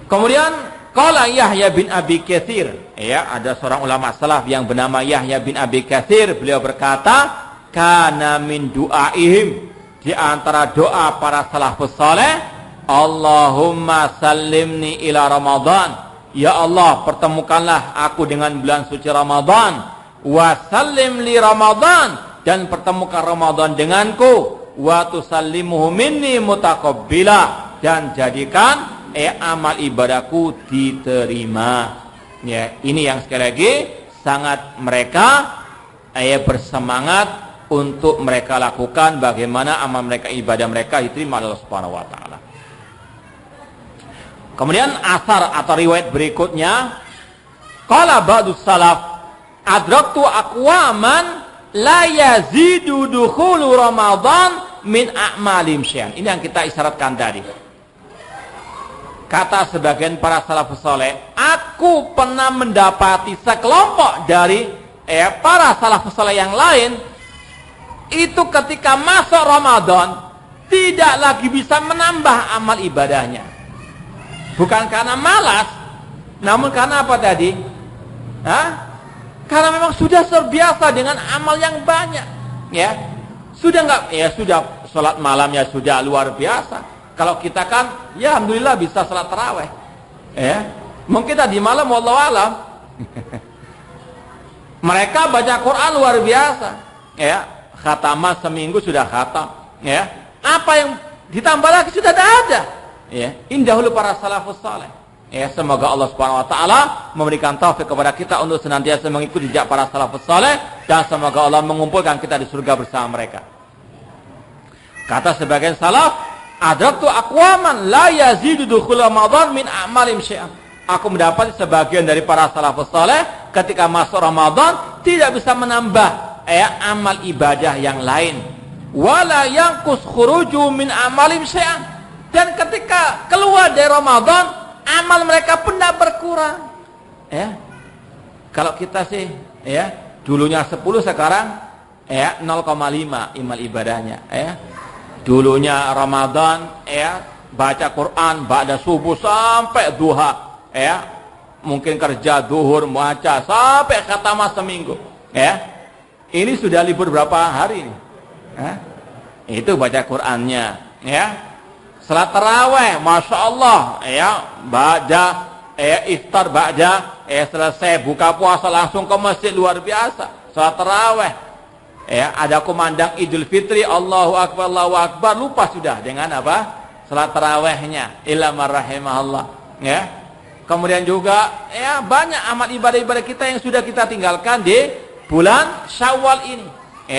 Kemudian qala Yahya bin Abi Katsir, ada seorang ulama salaf yang bernama Yahya bin Abi Katsir, beliau berkata, kana min du'aihim, di antara doa para salafus saleh, Allahumma sallimni ila Ramadan, ya Allah pertemukanlah aku dengan bulan suci Ramadan, wa sallim li Ramadan, dan pertemukan Ramadan denganku, wa tusallimuhu minni mutaqabbila, dan jadikan amal ibadahku diterima. Ya, ini yang sekali lagi sangat mereka bersemangat untuk mereka lakukan, bagaimana amal mereka, ibadah mereka diterima oleh Allah Subhanahu wa taala. Kemudian asar atau riwayat berikutnya, qala ba'dus salaf, adraktu aqwaman la yazidu dukhulu Ramadan min a'malim syai'an. Ini yang kita isyaratkan tadi. Kata sebagian para salafus saleh, aku pernah mendapati sekelompok dari para salafus saleh yang lain, itu ketika masuk Ramadan tidak lagi bisa menambah amal ibadahnya. Bukan karena malas, namun karena apa tadi? Karena memang sudah terbiasa dengan amal yang banyak. Sudah sholat malamnya sudah luar biasa. Kalau kita kan, ya alhamdulillah bisa salat tarawih. Mungkin tadi malam wallahu alam. Mereka baca Quran luar biasa. Khatamah seminggu sudah khatam. Apa yang ditambah lagi sudah ada. Indahulu para salafus saleh. Semoga Allah Subhanahu wa taala memberikan taufik kepada kita untuk senantiasa mengikuti jejak para salafus saleh, dan semoga Allah mengumpulkan kita di surga bersama mereka. Kata sebagian salaf, adraktu aqwaman la yazidu dukhul Ramadan min a'malim syai'an. Aku mendapati sebagian dari para salafus saleh ketika masuk Ramadan tidak bisa menambah amal ibadah yang lain. Wala yanqus khuruju min amalim syai'an. Dan ketika keluar dari Ramadan, amal mereka pun tidak berkurang. Kalau kita sih dulunya 10, sekarang 0,5 amal ibadahnya. Dulunya Ramadan baca Quran ba'da subuh sampai duha, mungkin kerja duhur baca sampai khatamah seminggu. Ini sudah libur berapa hari ini? Itu baca Qur'annya, ya. Salat tarawih, masya Allah, ya. Baca, iftar baca, selesai buka puasa langsung ke masjid, luar biasa. Salat tarawih, ya. Ada kumandang Idul Fitri, Allahu Akbar, lupa sudah dengan apa? Salat tarawihnya, illa man rahimahullah, ya. Kemudian juga, ya, banyak amal ibadah-ibadah kita yang sudah kita tinggalkan di bulan Syawal ini.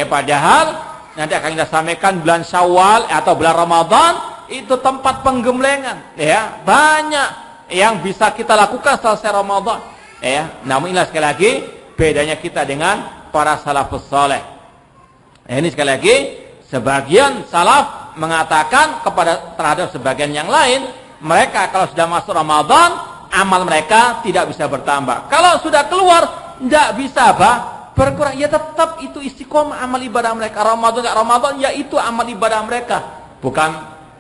Padahal nanti akan kita sampaikan bulan Syawal atau bulan Ramadan itu tempat penggemblengan, ya. Banyak yang bisa kita lakukan selesai Ramadan, ya. Namun inilah sekali lagi bedanya kita dengan para salafus saleh. Ini sekali lagi sebagian salaf mengatakan terhadap sebagian yang lain, mereka kalau sudah masuk Ramadan, amal mereka tidak bisa bertambah. Kalau sudah keluar, tidak bisa berkurang. Ya tetap itu istiqomah amal ibadah mereka. Ramadan enggak Ramadan, ya itu amal ibadah mereka. Bukan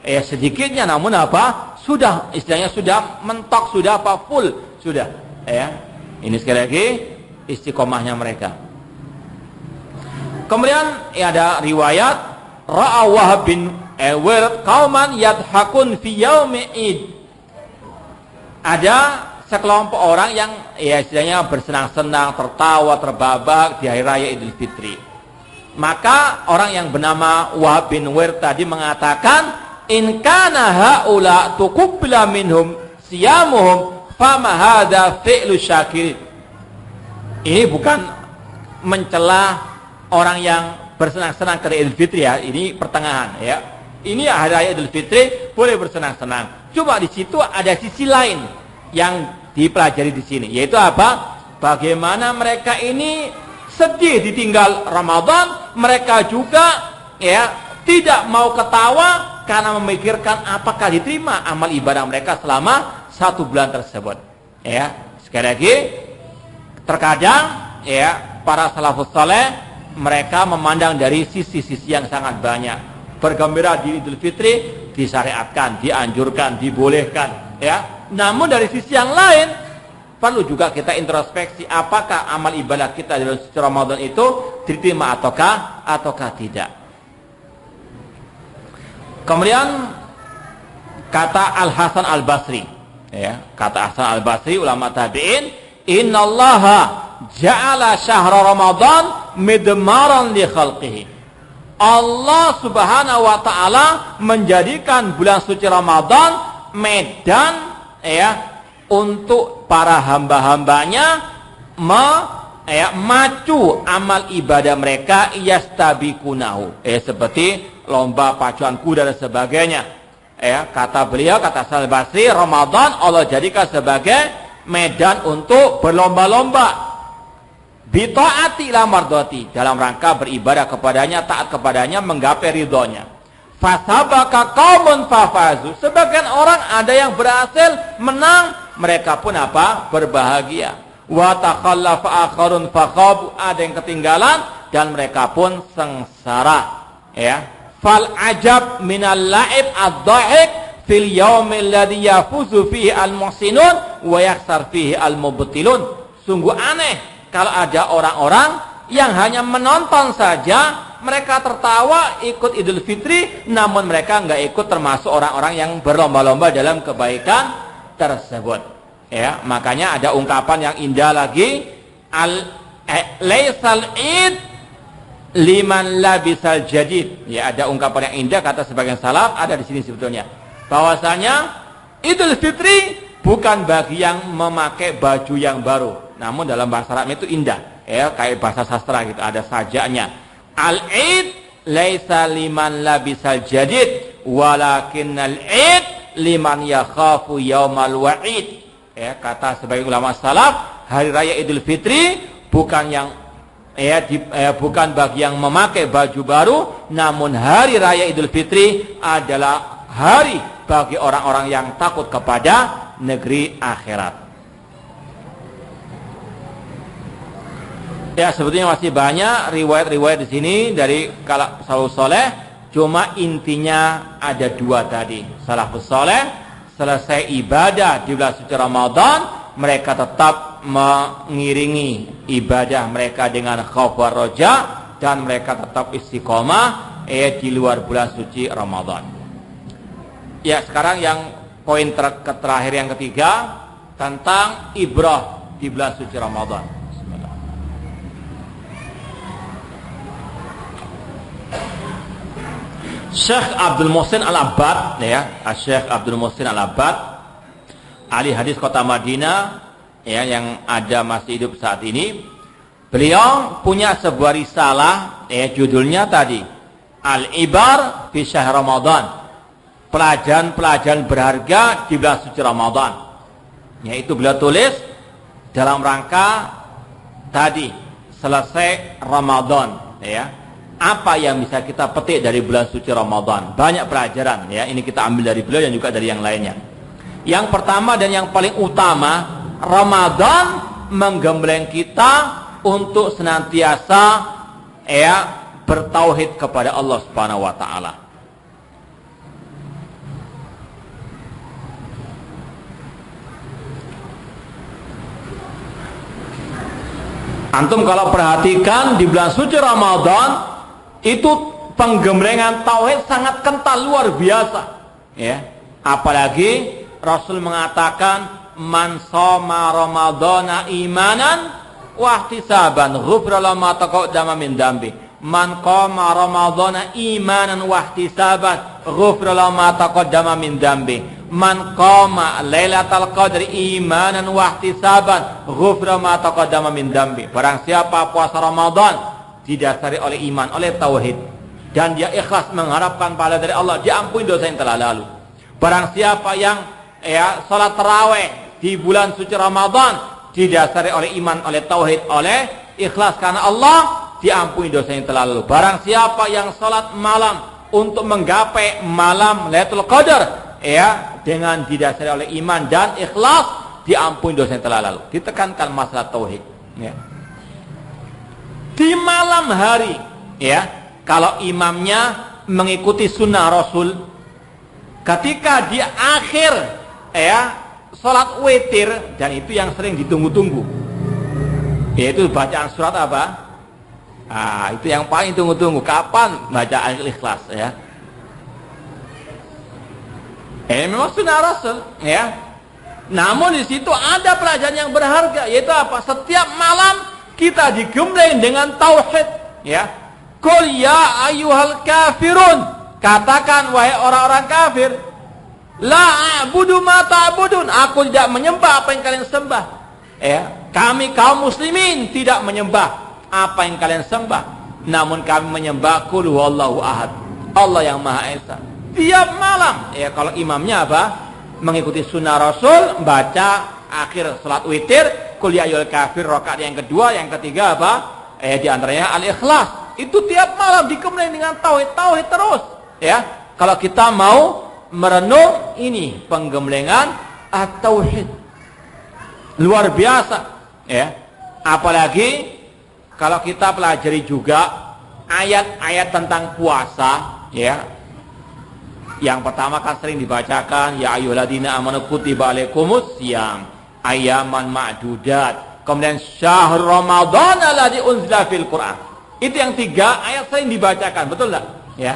sedikitnya, namun sudah istilahnya sudah mentok, sudah full, sudah. Ini sekali lagi istiqomahnya mereka. Kemudian ada riwayat ra'a Wahab bin Wird qauman yadhakun fi yaumi id. Ada sekelompok orang yang istilahnya bersenang-senang, tertawa, terbabak di hari raya Idul Fitri. Maka orang yang bernama Wahab bin Wird tadi mengatakan, in kana haula tuqbila minhum siyamuhum fama hadza fi'lu syakir. Ini bukan mencela orang yang bersenang-senang ke Idul Fitri, ya. Ini pertengahan, ya. Ini hari raya Idul Fitri boleh bersenang-senang. Cuma di situ ada sisi lain yang dipelajari di sini, yaitu apa? Bagaimana mereka ini sedih ditinggal Ramadan, mereka juga tidak mau ketawa karena memikirkan apakah diterima amal ibadah mereka selama 1 bulan tersebut. Sekali lagi, terkadang para salafus saleh mereka memandang dari sisi-sisi yang sangat banyak. Bergembira di Idul Fitri disyariatkan, dianjurkan, dibolehkan, ya. Namun dari sisi yang lain perlu juga kita introspeksi, apakah amal ibadah kita di dalam suci Ramadan itu diterima ataukah tidak. Kemudian kata Al-Hasan Al-Basri, kata Hasan Al-Basri, ulama tabi'in, innallaha ja'ala syahra Ramadan midmaran li khalqihi. Allah Subhanahu wa taala menjadikan bulan suci Ramadan medan untuk para hamba-hambanya macu amal ibadah mereka yastabiqunahu, seperti lomba pacuan kuda dan sebagainya. Kata beliau, kata Hasan Al-Basri, Ramadan Allah jadikan sebagai medan untuk berlomba-lomba bita'ati ila mardati, dalam rangka beribadah kepadanya, taat kepadanya, menggapai ridhonya. Fasabaka qaumun fafazu, sebagian orang ada yang berhasil menang, mereka pun berbahagia. Wa takhallafa akharun faqabu, ada yang ketinggalan dan mereka pun sengsara. Fal ajab minal la'ib ad-dhahik fil yaumil ladzi yafuzu fihi al-muhsinun wa yakhsar fihi al-mubtilun. Sungguh aneh kalau ada orang-orang yang hanya menonton saja, mereka tertawa ikut Idul Fitri, namun mereka enggak ikut termasuk orang-orang yang berlomba-lomba dalam kebaikan tersebut. Makanya ada ungkapan yang indah lagi, laisal id liman labisal jadid. Ada ungkapan yang indah kata sebagian salaf, ada di sini sebetulnya, bahwasanya Idul Fitri bukan bagi yang memakai baju yang baru. Namun dalam bahasa Arab itu indah, kayak bahasa sastra gitu, ada sajaknya. Al-id laisa liman labisal jadid, walakinnal id liman yakhafu yaumal wa'id. Kata sebagai ulama salaf, hari raya Idul Fitri bukan yang bukan bagi yang memakai baju baru, namun hari raya Idul Fitri adalah hari bagi orang-orang yang takut kepada negeri akhirat. Sebetulnya masih banyak riwayat-riwayat di sini dari salafus saleh, cuma intinya ada 2 tadi. Salafus saleh selesai ibadah di bulan suci Ramadan, mereka tetap mengiringi ibadah mereka dengan khauf wa raja, dan mereka tetap istiqomah di luar bulan suci Ramadan. Ya, sekarang yang poin terakhir yang ketiga tentang ibrah di bulan suci Ramadan. Bismillah. Syekh Abdul Muhsin Al-Abbad, ya, Syekh Abdul Muhsin Al-Abbad, ahli hadis kota Madinah, ya, yang ada masih hidup saat ini. Beliau punya sebuah risalah, ya, judulnya tadi Al-Ibar fi Syahr Ramadan, pelajaran-pelajaran berharga di bulan suci Ramadan. Yaitu beliau tulis dalam rangka tadi selesai Ramadan, ya. Apa yang bisa kita petik dari bulan suci Ramadan? Banyak pelajaran, ya. Ini kita ambil dari beliau dan juga dari yang lainnya. Yang pertama dan yang paling utama, Ramadan menggembleng kita untuk senantiasa, ya, bertauhid kepada Allah Subhanahu wa taala. Antum kalau perhatikan di bulan suci Ramadan itu penggemblengan tauhid sangat kental, luar biasa, ya. Apalagi Rasul mengatakan man shoma ramadhana imanan wa ihtisaban ghufira lahu ma taqaddama min dambi. Man qama ramadhana imanan wa ihtisaban ghufira lahu ma taqaddama min dambi. Man qama lailatal qadri imanan wa ihtisaban ghufira ma taqaddama min dambi. Barang siapa puasa Ramadan didasari oleh iman, oleh tauhid, dan dia ikhlas mengharapkan pahala dari Allah, diampuni dosa yang telah lalu. Barang siapa yang, ya, salat tarawih di bulan suci Ramadan didasari oleh iman, oleh tauhid, oleh ikhlas karena Allah, diampuni dosa yang telah lalu. Barang siapa yang salat malam untuk menggapai malam Lailatul Qadar, ya, dengan didasari oleh iman dan ikhlas, diampuni dosa yang telah lalu. Ditekankan masalah tauhid, ya. Di malam hari, ya, kalau imamnya mengikuti sunnah Rasul, ketika di akhir, ya, sholat witir, dan itu yang sering ditunggu-tunggu, yaitu bacaan surat apa? Itu yang paling tunggu-tunggu. Kapan bacaan Ikhlas, ya? Memang sunnah Rasul, ya. Namun di situ ada pelajaran yang berharga, yaitu apa? Setiap malam kita digembleng dengan tauhid, ya. Qul ya ayyuhal kafirun, katakan wahai orang-orang kafir, la a'budu ma ta'budun, aku tidak menyembah apa yang kalian sembah, ya. Kami kaum muslimin tidak menyembah apa yang kalian sembah, namun kami menyembah qul huwallahu ahad, Allah yang Maha Esa. Tiap malam, ya, kalau imamnya apa? Mengikuti sunnah Rasul, baca akhir salat witir Qul ya ayyuhal kafir, rakaat yang kedua, yang ketiga apa? Di antaranya Al-Ikhlas. Itu tiap malam digembleng dengan tauhid terus, ya. Kalau kita mau merenung ini penggemblengan at-tauhid luar biasa, ya. Apalagi kalau kita pelajari juga ayat-ayat tentang puasa, ya. Yang pertama kan sering dibacakan ya ayyuhalladzina amanu kutiba alaikumus syiyam ayaman ma'dudat. Kemudian syahr Ramadan alladzi unzila fil Qur'an. Itu yang tiga ayat sering dibacakan, betul enggak? Ya.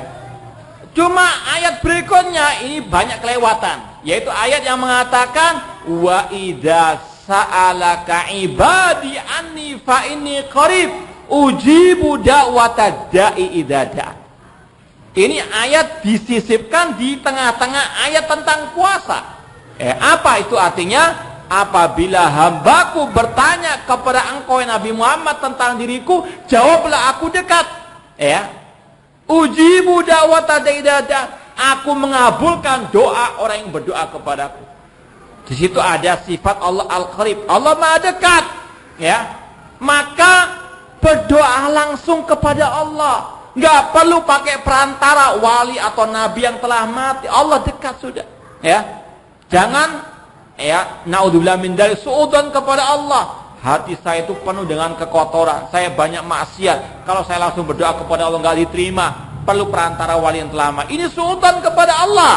Cuma ayat berikutnya ini banyak kelewatan, yaitu ayat yang mengatakan wa idza sa'alaka ibadi anni fa inni qarib ujibu da'watad da'i idza da'a. Ini ayat disisipkan di tengah-tengah ayat tentang puasa. Apa itu artinya? Apabila hambaku bertanya kepada engkau Nabi Muhammad tentang diriku, jawablah aku dekat. Ujibu da'wata da'i, aku mengabulkan doa orang yang berdoa kepadaku. Di situ ada sifat Allah Al-Qarib, Allah Maha dekat. Maka berdoa langsung kepada Allah. Nggak perlu pakai perantara wali atau nabi yang telah mati. Allah dekat sudah. Jangan naudzubillah min dzalik suudzon kepada Allah. Hati saya itu penuh dengan kekotoran. Saya banyak maksiat. Kalau saya langsung berdoa kepada Allah nggak diterima. Perlu perantara wali yang telah mati. Ini suudzon kepada Allah.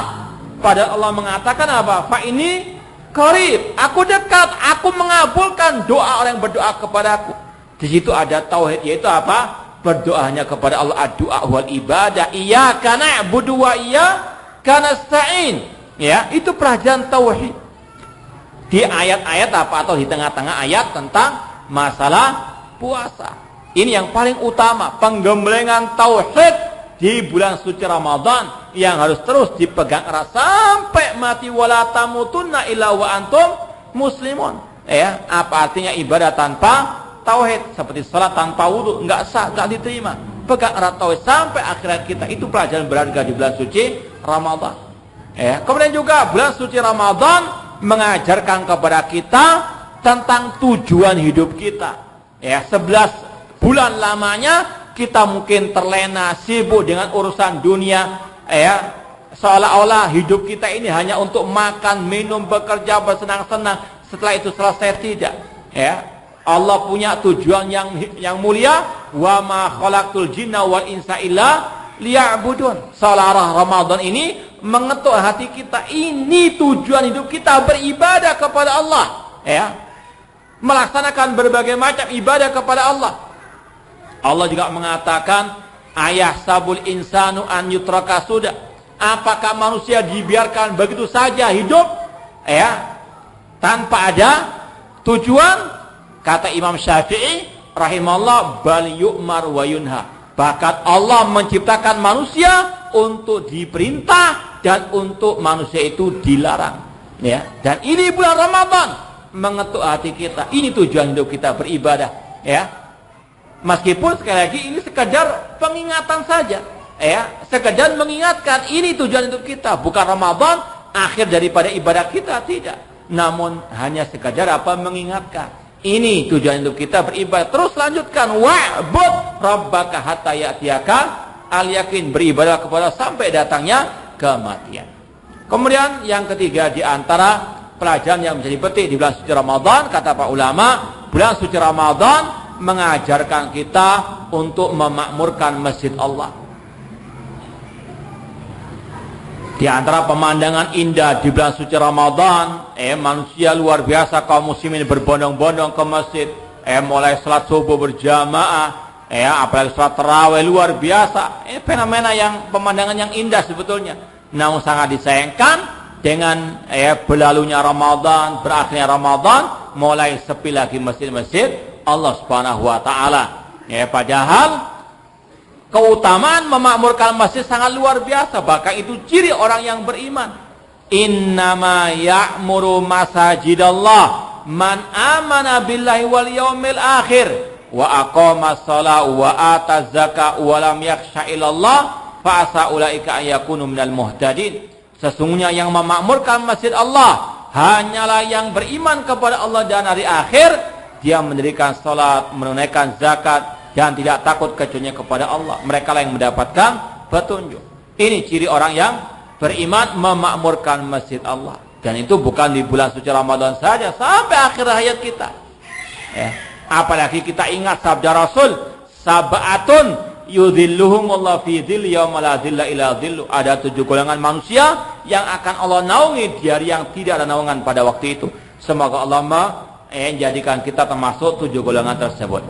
Padahal Allah mengatakan apa? Fa ini qarib. Aku dekat. Aku mengabulkan doa orang yang berdoa kepadaku. Di situ ada tauhid, yaitu apa? berdoanya kepada Allah, doa wal ibadah, iyyaka na'budu wa iyyaka nasta'in. Ya, itu pelajaran tauhid. Di ayat-ayat apa atau di tengah-tengah ayat tentang masalah puasa. Ini yang paling utama, penggemblengan tauhid di bulan suci Ramadan yang harus terus dipegang erat sampai mati, wala tamutunna illa wa antum muslimun. Ya, apa artinya ibadah tanpa tauhid? Seperti salat tanpa wudu enggak sah, enggak diterima. Pegang erat tauhid sampai akhirat kita. Itu pelajaran berharga di bulan suci Ramadan. Ya, kemudian juga bulan suci Ramadan mengajarkan kepada kita tentang tujuan hidup kita. Ya, 11 bulan lamanya kita mungkin terlena, sibuk dengan urusan dunia, ya, seolah-olah hidup kita ini hanya untuk makan, minum, bekerja, bersenang-senang. Setelah itu selesai, tidak. Ya, Allah punya tujuan yang mulia. Wa ma khalaqtul jinna wal insa illa liya'budun. Seolah-olah Ramadan ini mengetuk hati kita. Ini tujuan hidup kita, beribadah kepada Allah. Ya, melaksanakan berbagai macam ibadah kepada Allah. Allah juga mengatakan, ayah sabul insanu an yutraka sudah. Apakah manusia dibiarkan begitu saja hidup, ya, tanpa ada tujuan? Kata Imam Syafi'i rahimahullah, bal yu'mar wa yunha. Bahkan Allah menciptakan manusia untuk diperintah dan untuk manusia itu dilarang. Ya, dan ini bulan Ramadan mengetuk hati kita. Ini tujuan hidup kita, beribadah. Ya, meskipun sekali lagi ini sekedar pengingatan saja, ya, sekedar mengingatkan ini tujuan hidup kita, bukan Ramadan akhir daripada ibadah kita, tidak. Namun hanya sekadar apa, mengingatkan. Ini tujuan hidup kita, beribadah. Terus lanjutkan, wa'bud rabbaka hatta ya'tiyaka al-yakin, beribadah kepada sampai datangnya kematian. Kemudian yang ketiga di antara pelajaran yang menjadi penting di bulan suci Ramadan, kata para ulama, bulan suci Ramadan mengajarkan kita untuk memakmurkan masjid Allah. Di antara pemandangan indah di bulan suci Ramadan, manusia luar biasa, kaum muslimin berbondong-bondong ke masjid, mulai salat subuh berjamaah, apalagi salat tarawih, luar biasa. Fenomena yang pemandangan yang indah sebetulnya. Namun sangat disayangkan dengan berlalunya Ramadan, berakhirnya Ramadan, mulai sepi lagi masjid-masjid Allah Subhanahu wa taala. Padahal keutamaan memakmurkan masjid sangat luar biasa, bahkan itu ciri orang yang beriman. Innama ya'muru masajidallah man amana billahi wal yaumil akhir wa aqamas shalah wa ataz zakah wa lam yakhsha illallah fa asa ulaika ayakunu minal muhtadin. Sesungguhnya yang memakmurkan masjid Allah hanyalah yang beriman kepada Allah dan hari akhir. Dia mendirikan salat, menunaikan zakat, dan tidak takut kecuali kepada Allah. Mereka lah yang mendapatkan petunjuk. Ini ciri orang yang beriman, memakmurkan masjid Allah. Dan itu bukan di bulan suci Ramadan saja, sampai akhir hayat kita. Apalagi kita ingat sabda Rasul, sab'atun yudhilluhumullahu fi dhilli yauma la dhilla illa dhillu. Ada 7 golongan manusia yang akan Allah naungi di hari yang tidak ada naungan pada waktu itu. Semoga Allah menjadikan kita termasuk 7 golongan tersebut.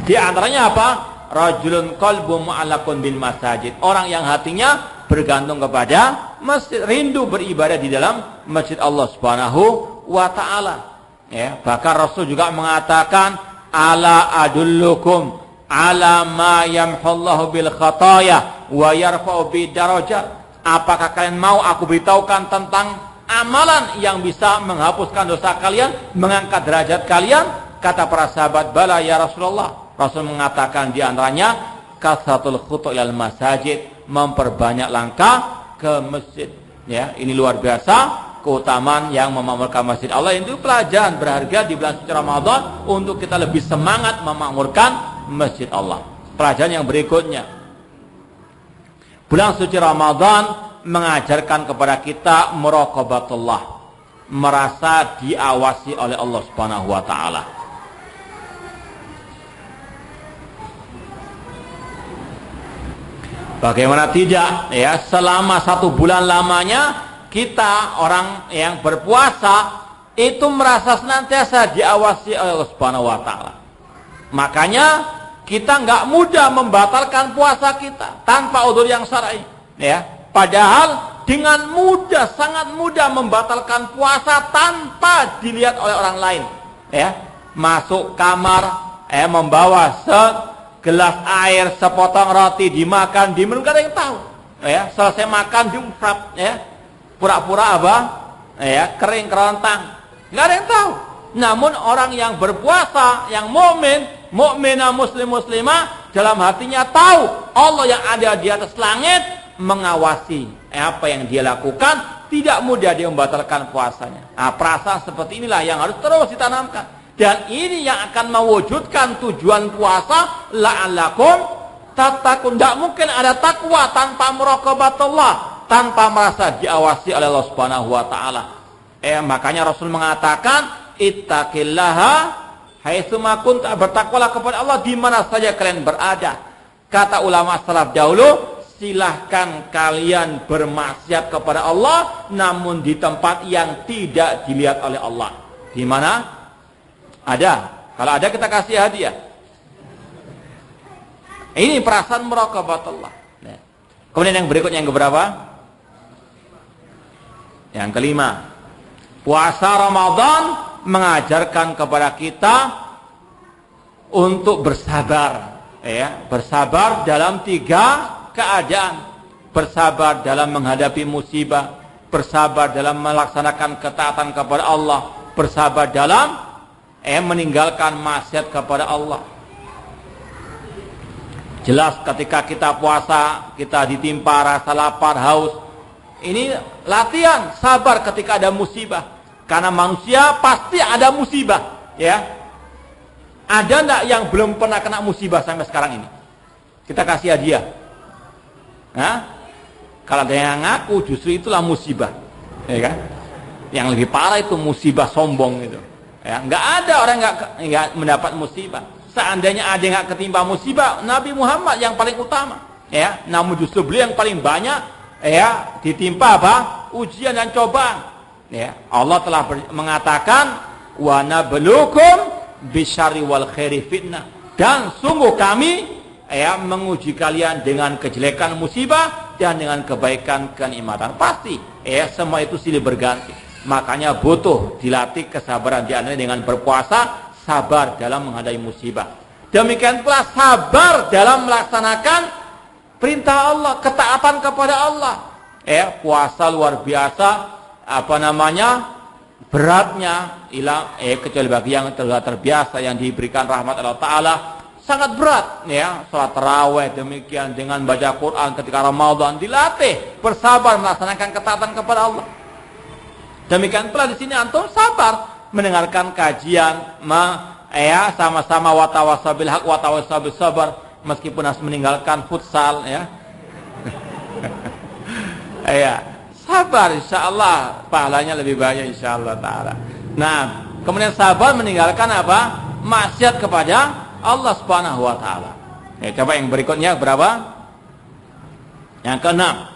Di antaranya apa? Rajulun qalbu mu'allaqun bil masajid. Orang yang hatinya bergantung kepada masjid, rindu beribadah di dalam masjid Allah Subhanahu wa taala. Bahkan Rasul juga mengatakan, ala adullukum ala ma yamhullahu bil khataya wa yarfa'u bid darajat. Apakah kalian mau aku beritahukan tentang amalan yang bisa menghapuskan dosa kalian, mengangkat derajat kalian? Kata para sahabat, bala ya Rasulullah. Rasul mengatakan di antaranya kasratul khutu' ilal masajid, memperbanyak langkah ke masjid. Ini luar biasa keutamaan yang memakmurkan masjid Allah. Itu pelajaran berharga di bulan suci Ramadan untuk kita lebih semangat memakmurkan masjid Allah. Pelajaran yang berikutnya, bulan suci Ramadan mengajarkan kepada kita muraqabatullah, merasa diawasi oleh Allah Subhanahu wa taala. Bagaimana tidak, selama 1 bulan lamanya kita orang yang berpuasa itu merasa senantiasa diawasi oleh Allah Subhanahu wa taala. Makanya kita nggak mudah membatalkan puasa kita tanpa udzur yang syar'i, ya. Padahal dengan mudah, sangat mudah membatalkan puasa tanpa dilihat oleh orang lain, ya. Masuk kamar, membawa segelas air, sepotong roti, dimakan, diminum, nggak ada yang tahu, ya. Selesai makan diusap, ya. Pura-pura apa? Ya, kering kerontang, nggak ada yang tahu. Namun orang yang berpuasa, yang mukminah, muslimah, dalam hatinya tahu Allah yang ada di atas langit mengawasi apa yang dia lakukan, tidak mudah dia membatalkan puasanya. Nah, perasaan seperti inilah yang harus terus ditanamkan, dan ini yang akan mewujudkan tujuan puasa, la'allakum tattaqun. Tidak mungkin ada takwa tanpa muraqabatullah, tanpa merasa diawasi oleh Allah Subhanahu wa taala. Makanya Rasul mengatakan, ittaqillaha haitsu ma kunta, bertakwalah kepada Allah di mana saja kalian berada. Kata ulama salaf dahulu, silahkan kalian bermaksiat kepada Allah namun di tempat yang tidak dilihat oleh Allah. Di mana? Ada. Kalau ada kita kasih hadiah. Ini perasaan muraqabatullah. Kemudian yang berikutnya yang keberapa? Yang kelima. Puasa Ramadan mengajarkan kepada kita untuk bersabar, ya, bersabar dalam 3 keadaan: bersabar dalam menghadapi musibah, bersabar dalam melaksanakan ketaatan kepada Allah, bersabar dalam meninggalkan maksiat kepada Allah. Jelas ketika kita puasa, kita ditimpa rasa lapar, haus. Ini latihan sabar ketika ada musibah. Karena manusia pasti ada musibah, ya. Ada enggak yang belum pernah kena musibah sampai sekarang ini? Kita kasih hadiah. Nah, kalau ada yang ngaku justru itulah musibah, ya kan? Yang lebih parah itu musibah sombong itu. Ya, enggak ada orang enggak mendapat musibah. Seandainya ada yang enggak ketimpa musibah, Nabi Muhammad yang paling utama, ya. Namun justru beliau yang paling banyak, ya, ditimpa apa? Ujian dan cobaan. Ya, Allah telah mengatakan, wa nabluukum bisyarri wal khairi fitnah, dan sungguh kami, ya, menguji kalian dengan kejelekan musibah dan dengan kebaikan kenikmatan. Pasti, ya, semua itu silih berganti. Makanya butuh dilatih kesabaran di antaranya dengan berpuasa, sabar dalam menghadapi musibah. Demikian pula sabar dalam melaksanakan perintah Allah, ketaatan kepada Allah. Ya, puasa luar biasa beratnya, kecuali bagi yang telah terbiasa, yang diberikan rahmat Allah Ta'ala, sangat berat, ya. Salat tarawih demikian, dengan baca Quran ketika Ramadan, dilatih bersabar melaksanakan ketaatan kepada Allah. Demikian pula di sini antum sabar mendengarkan kajian, sama-sama watawasabil haq watawasabil sabar, meskipun harus meninggalkan futsal, ya. Ya. Sabar, insyaallah pahalanya lebih banyak insyaallah ta'ala. Nah, kemudian sabar meninggalkan apa? Maksiat kepada Allah Subhanahu wa ta'ala. Ya, coba yang berikutnya berapa? Yang keenam.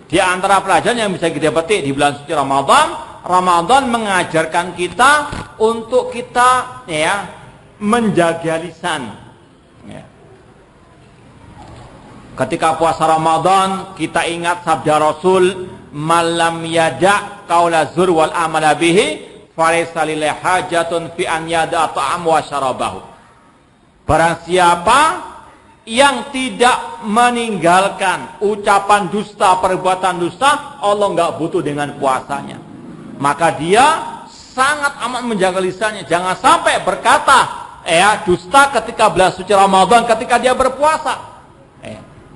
Di antara pelajaran yang bisa kita petik di bulan suci Ramadan, Ramadan mengajarkan kita untuk kita, ya, menjaga lisan. Ya. Ketika puasa Ramadan, kita ingat sabda Rasul, malam yada' qaula zur wal amala bihi falaysa lillahi hajatun fi an yada' ta'am wa syarabahu. Barang siapa yang tidak meninggalkan ucapan dusta, perbuatan dusta, Allah enggak butuh dengan puasanya. Maka dia sangat amat menjaga lisannya, jangan sampai berkata dusta ketika bulan suci Ramadan, ketika dia berpuasa.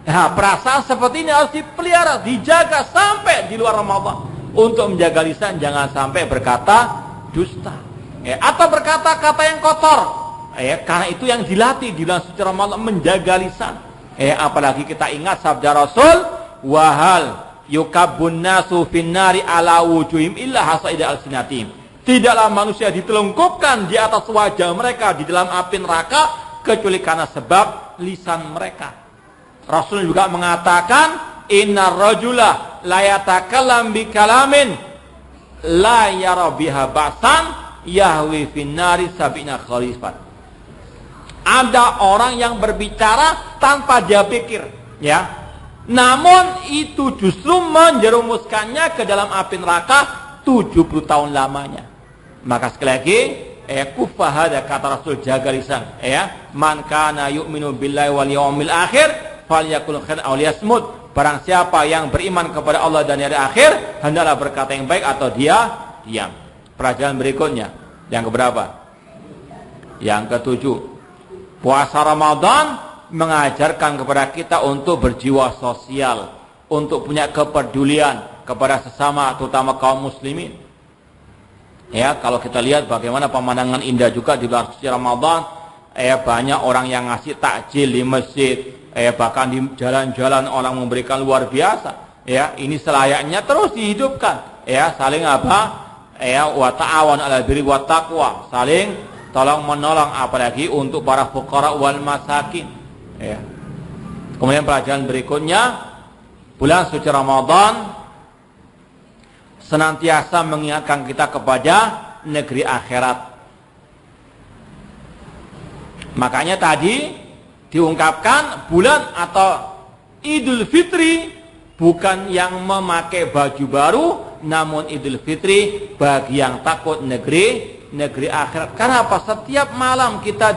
Nah, perasaan seperti ini harus dipelihara, dijaga sampai di luar Ramadan. Untuk menjaga lisan, jangan sampai berkata dusta, atau berkata-kata yang kotor. Karena itu yang dilatih di bulan suci Ramadan, menjaga lisan. Apalagi kita ingat sabda Rasul, wahal yukabbun nasu finnari ala wujuhim illa hasaida al-sinatim. Tidaklah manusia ditelungkupkan di atas wajah mereka di dalam api neraka kecuali karena sebab lisan mereka. Rasul juga mengatakan, innar rajula la yatakallam bi kalamin la yara biha ba'san yahwi finnari sab'ina khalifat. Ada orang yang berbicara tanpa dia pikir, ya. Namun itu justru menjerumuskannya ke dalam api neraka 70 tahun lamanya. Maka sekali lagi, kufahada kata Rasul, jaga lisan, ya. Man kana yu'minu billahi wal yawmil akhir falyakul khair aw liyasmut. Barang siapa yang beriman kepada Allah dan hari akhir, hendaklah berkata yang baik atau dia diam. Pelajaran berikutnya, yang keberapa? Yang ketujuh. Puasa Ramadan mengajarkan kepada kita untuk berjiwa sosial, untuk punya kepedulian kepada sesama, terutama kaum muslimin. Ya, kalau kita lihat bagaimana pemandangan indah juga di bulan suci Ramadan, banyak orang yang ngasih takjil di masjid, bahkan di jalan-jalan orang memberikan luar biasa. Ya, ini selayaknya terus dihidupkan. Ya, saling apa? Wa ta'awan 'alal birri wat taqwa, saling tolong menolong, apalagi untuk para fuqara wal masakin. Ya. Kemudian pelajaran berikutnya, bulan suci Ramadan senantiasa mengingatkan kita kepada negeri akhirat. Makanya tadi diungkapkan bulan atau Idul Fitri bukan yang memakai baju baru, namun Idul Fitri bagi yang takut negeri akhirat. Karena apa? Setiap malam kita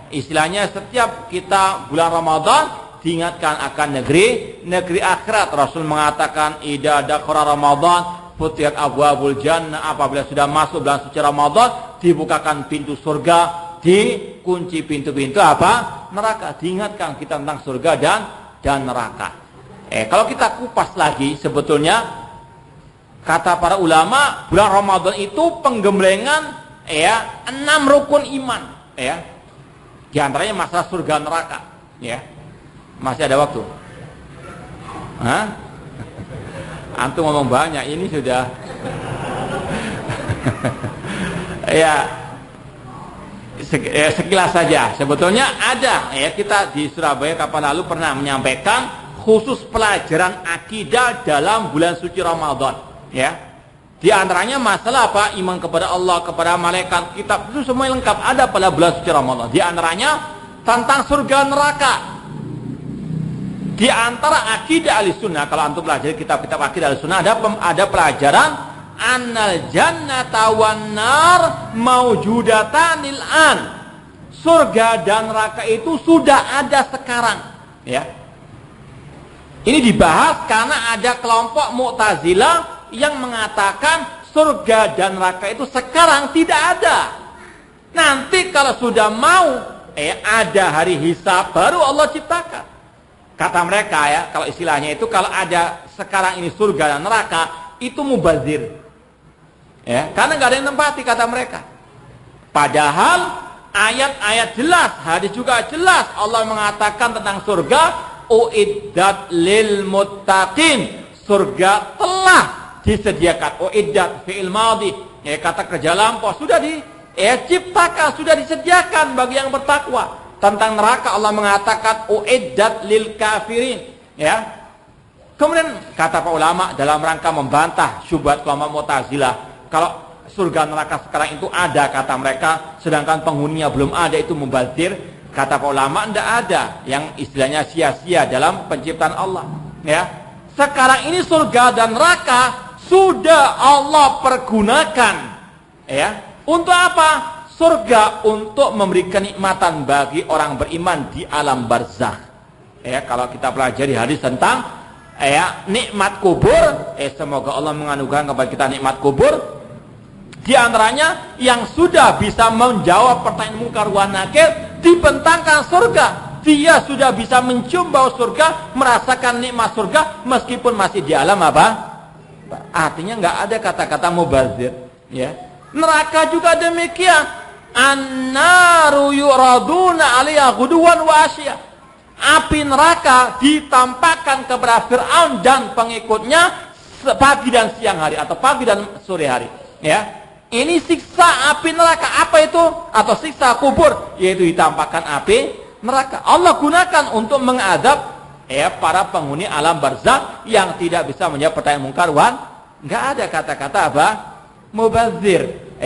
istilahnya setiap kita bulan Ramadan diingatkan akan negeri akhirat. Rasul mengatakan idza dakhala Ramadan futihat abwabul jannah, apabila sudah masuk bulan suci Ramadan dibukakan pintu surga, dikunci pintu-pintu apa? Neraka. Diingatkan kita tentang surga dan neraka. Kalau kita kupas lagi, sebetulnya kata para ulama, bulan Ramadan itu penggemblengan 6 rukun iman, Di antaranya masalah surga neraka, Masih ada waktu? Hah? Antum ngomong banyak, ini sudah sekilas saja. Sebetulnya ada, kita di Surabaya kapan lalu pernah menyampaikan khusus pelajaran akidah dalam bulan suci Ramadan, Di antaranya masalah apa? Iman kepada Allah, kepada malaikat, kitab, itu semua lengkap ada pada bulan suci Ramadan. Di antaranya tentang surga neraka. Di antara akidah Ahlussunnah, kalau antum pelajari kitab-kitab akidah Ahlussunnah, ada pelajaran annal jannata wan nar maujudatanil an. Surga dan neraka itu sudah ada sekarang, Ini dibahas karena ada kelompok Mu'tazilah yang mengatakan surga dan neraka itu sekarang tidak ada. Nanti kalau sudah mau ada hari hisab baru Allah ciptakan. Kata mereka kalau istilahnya itu kalau ada sekarang ini surga dan neraka itu mubazir. Karena nggak ada yang nempati kata mereka. Padahal ayat-ayat jelas, hadis juga jelas Allah mengatakan tentang surga, uiddat lil muttaqin. Surga telah disediakan. Uiddat fi'il madhi, kata kerja lampau, sudah diciptakan, sudah disediakan bagi yang bertakwa. Tentang neraka Allah mengatakan uiddat lil kafirin, Kemudian kata para ulama dalam rangka membantah syubhat kelompok Mu'tazilah, kalau surga neraka sekarang itu ada kata mereka, sedangkan penghuninya belum ada, itu mubazir. Kata para ulama tidak ada yang istilahnya sia-sia dalam penciptaan Allah, Sekarang ini surga dan neraka sudah Allah pergunakan, Untuk apa? Surga untuk memberi kenikmatan bagi orang beriman di alam barzakh. Kalau kita pelajari hadis tentang nikmat kubur, semoga Allah menganugerahkan kepada kita nikmat kubur. Di antaranya yang sudah bisa menjawab pertanyaan mungkar wa nakir dibentangkan surga. Dia sudah bisa mencium bau surga, merasakan nikmat surga meskipun masih di alam apa? Artinya nggak ada kata-kata mubazir, Neraka juga demikian. An-naru yuraduna 'alaiha ghuduwan wa asya. Api neraka ditampakkan kepada Fir'aun dan pengikutnya pagi dan siang hari atau pagi dan sore hari, Ini siksa api neraka. Apa itu? Atau siksa kubur, yaitu ditampakkan api neraka. Allah gunakan untuk mengadab para penghuni alam barzakh yang tidak bisa menjawab pertanyaan mungkar wan. Enggak ada kata-kata apa? Mubazir,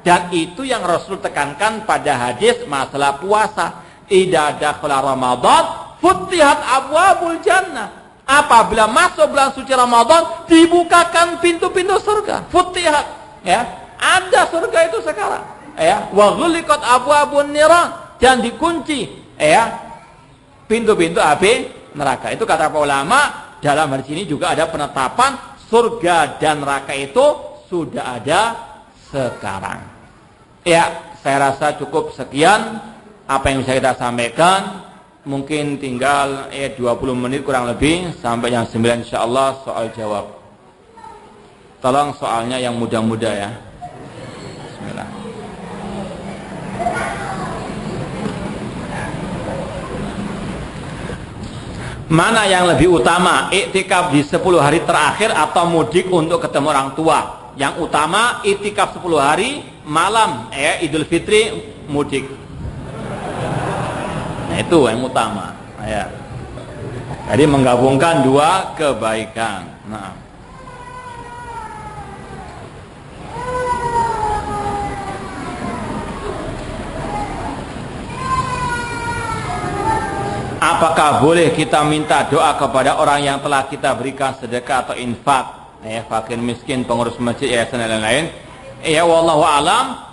Dan itu yang Rasul tekankan pada hadis masalah puasa. Idza dakhala Ramadan futihat abwabul jannah. Apabila masuk bulan suci Ramadan, dibukakan pintu-pintu surga. Futihat, ya. Ada surga itu sekarang, ya. Wa ghuliqat abwabun niran, dan dikunci, ya, pintu-pintu api neraka. Itu kata para ulama. Dalam hadis ini juga ada penetapan surga dan neraka itu sudah ada sekarang. Ya, saya rasa cukup sekian apa yang bisa kita sampaikan. Mungkin tinggal 20 menit kurang lebih sampai jam 9 insyaallah soal jawab. Tolong soalnya yang mudah-mudah ya. Bismillah. Mana yang lebih utama, iktikaf di 10 hari terakhir atau mudik untuk ketemu orang tua? Yang utama iktikaf 10 hari, malam Idul Fitri mudik. Nah, itu yang utama, ya. Jadi menggabungkan dua kebaikan. Nah, apakah boleh kita minta doa kepada orang yang telah kita berikan sedekah atau infak, fakir miskin, pengurus masjid, yayasan dan lain-lain? Ya, wallahu alam.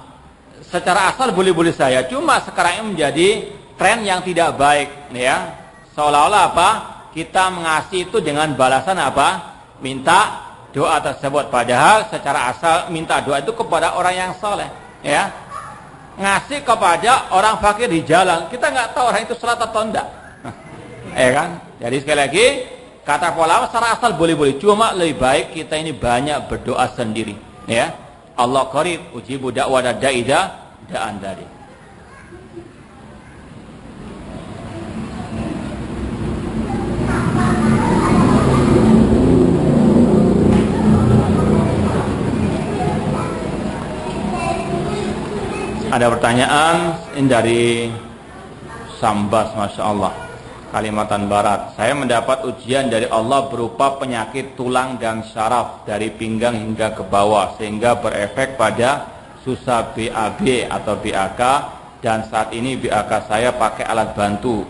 Secara asal boleh-boleh saja. Cuma sekarang ini menjadi tren yang tidak baik, ya. Seolah-olah apa? Kita mengasihi itu dengan balasan apa? Minta doa tersebut. Padahal secara asal minta doa itu kepada orang yang soleh, ya. Ngasih kepada orang fakir di jalan, kita nggak tahu orang itu salat atau enggak. Ya kan? Jadi sekali lagi, kata ulama secara asal boleh-boleh. Cuma lebih baik kita ini banyak berdoa sendiri, ya. Allah qarib ujibu da'wata da'idah da'an dari. Ada pertanyaan ini dari Sambas, Masya Allah, Kalimantan Barat. Saya mendapat ujian dari Allah berupa penyakit tulang dan syaraf dari pinggang hingga ke bawah, sehingga berefek pada susah BAB atau BAK, dan saat ini BAK saya pakai alat bantu.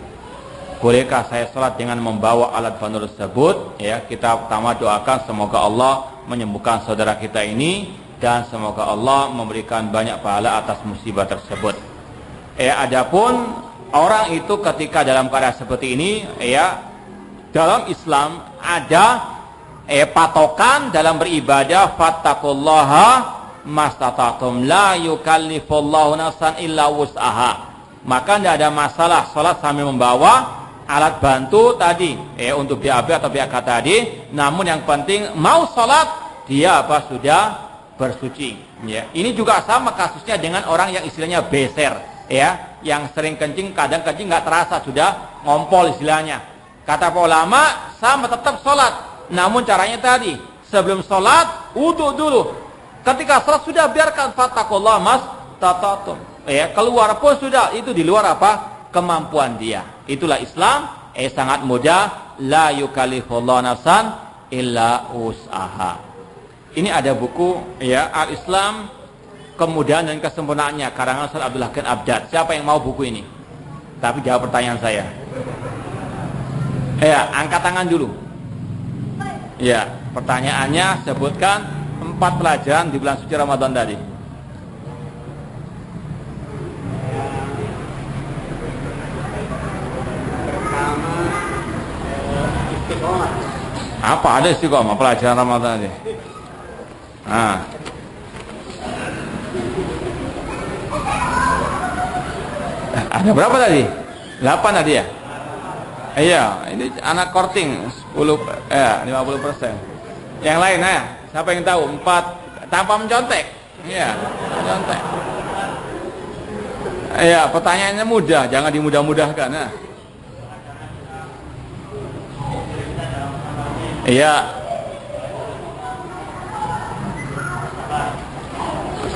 Bolehkah saya sholat dengan membawa alat bantu tersebut? Ya, kita pertama doakan semoga Allah menyembuhkan saudara kita ini, dan semoga Allah memberikan banyak pahala atas musibah tersebut. Adapun orang itu ketika dalam keadaan seperti ini, dalam Islam ada patokan dalam beribadah, fattaqullaha mastata'tum la yukallifullahu nafsan illa wus'aha. Maka tidak ada masalah sholat sambil membawa alat bantu tadi, untuk BAB atau BAK tadi. Namun yang penting mau sholat dia sudah bersuci, ya. Ini juga sama kasusnya dengan orang yang istilahnya beser, yang sering kencing, kadang kencing nggak terasa, sudah ngompol istilahnya. Kata para ulama sama, tetap sholat, namun caranya tadi sebelum sholat wudu dulu. Ketika sholat sudah biarkan fattaqullaha mastata'tum, keluar pun sudah, itu di luar kemampuan dia. Itulah Islam, sangat mudah, la yukallifullahu nafsan illa wus'aha. Ini ada buku, Al-Islam Kemudahan dan Kesempurnaannya, karangan Ustaz Abdullah Khan Abdad. Siapa yang mau buku ini? Tapi jawab pertanyaan saya. Angkat tangan dulu. Pertanyaannya sebutkan 4 pelajaran di bulan suci Ramadan tadi. Apa ada istiqomah pelajaran Ramadan tadi? Ada berapa tadi? 8 tadi ya? Iya, ini anak korting 50%. Yang lain siapa yang tahu? 4 tanpa mencontek. Mencontek. Pertanyaannya mudah, jangan dimudah-mudahkan.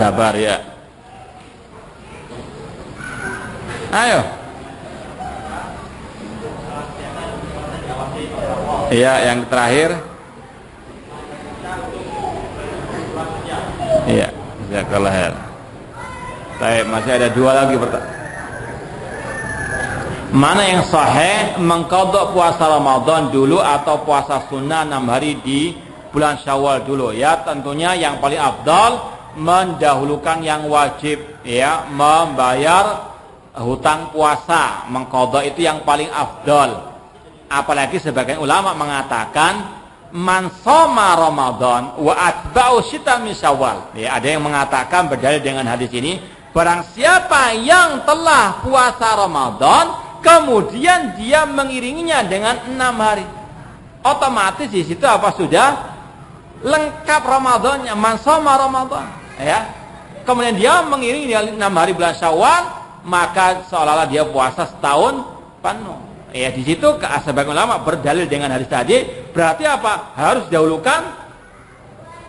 Sabar ya. Ayo. Yang terakhir. Jazakallah khair. Baik, masih ada dua lagi mana yang sahih, mengqadha puasa Ramadan dulu atau puasa sunnah 6 hari di bulan Syawal dulu? Ya, tentunya yang paling afdal mendahulukan yang wajib, ya, membayar hutang puasa, mengqadha itu yang paling afdal. Apalagi sebagian ulama mengatakan man shoma Ramadan wa atba'u sittan min Syawal. Ya, ada yang mengatakan berdalil dengan hadis ini, barang siapa yang telah puasa Ramadan kemudian dia mengiringinya dengan 6 hari, otomatis di situ apa, sudah lengkap Ramadannya, man shoma Ramadan, ya. Kemudian dia mengiringi 6 hari bulan Syawal, maka seolah-olah dia puasa setahun penuh. Ya, di situ sebagian ulama berdalil dengan hadis tadi, berarti apa? Harus dahulukan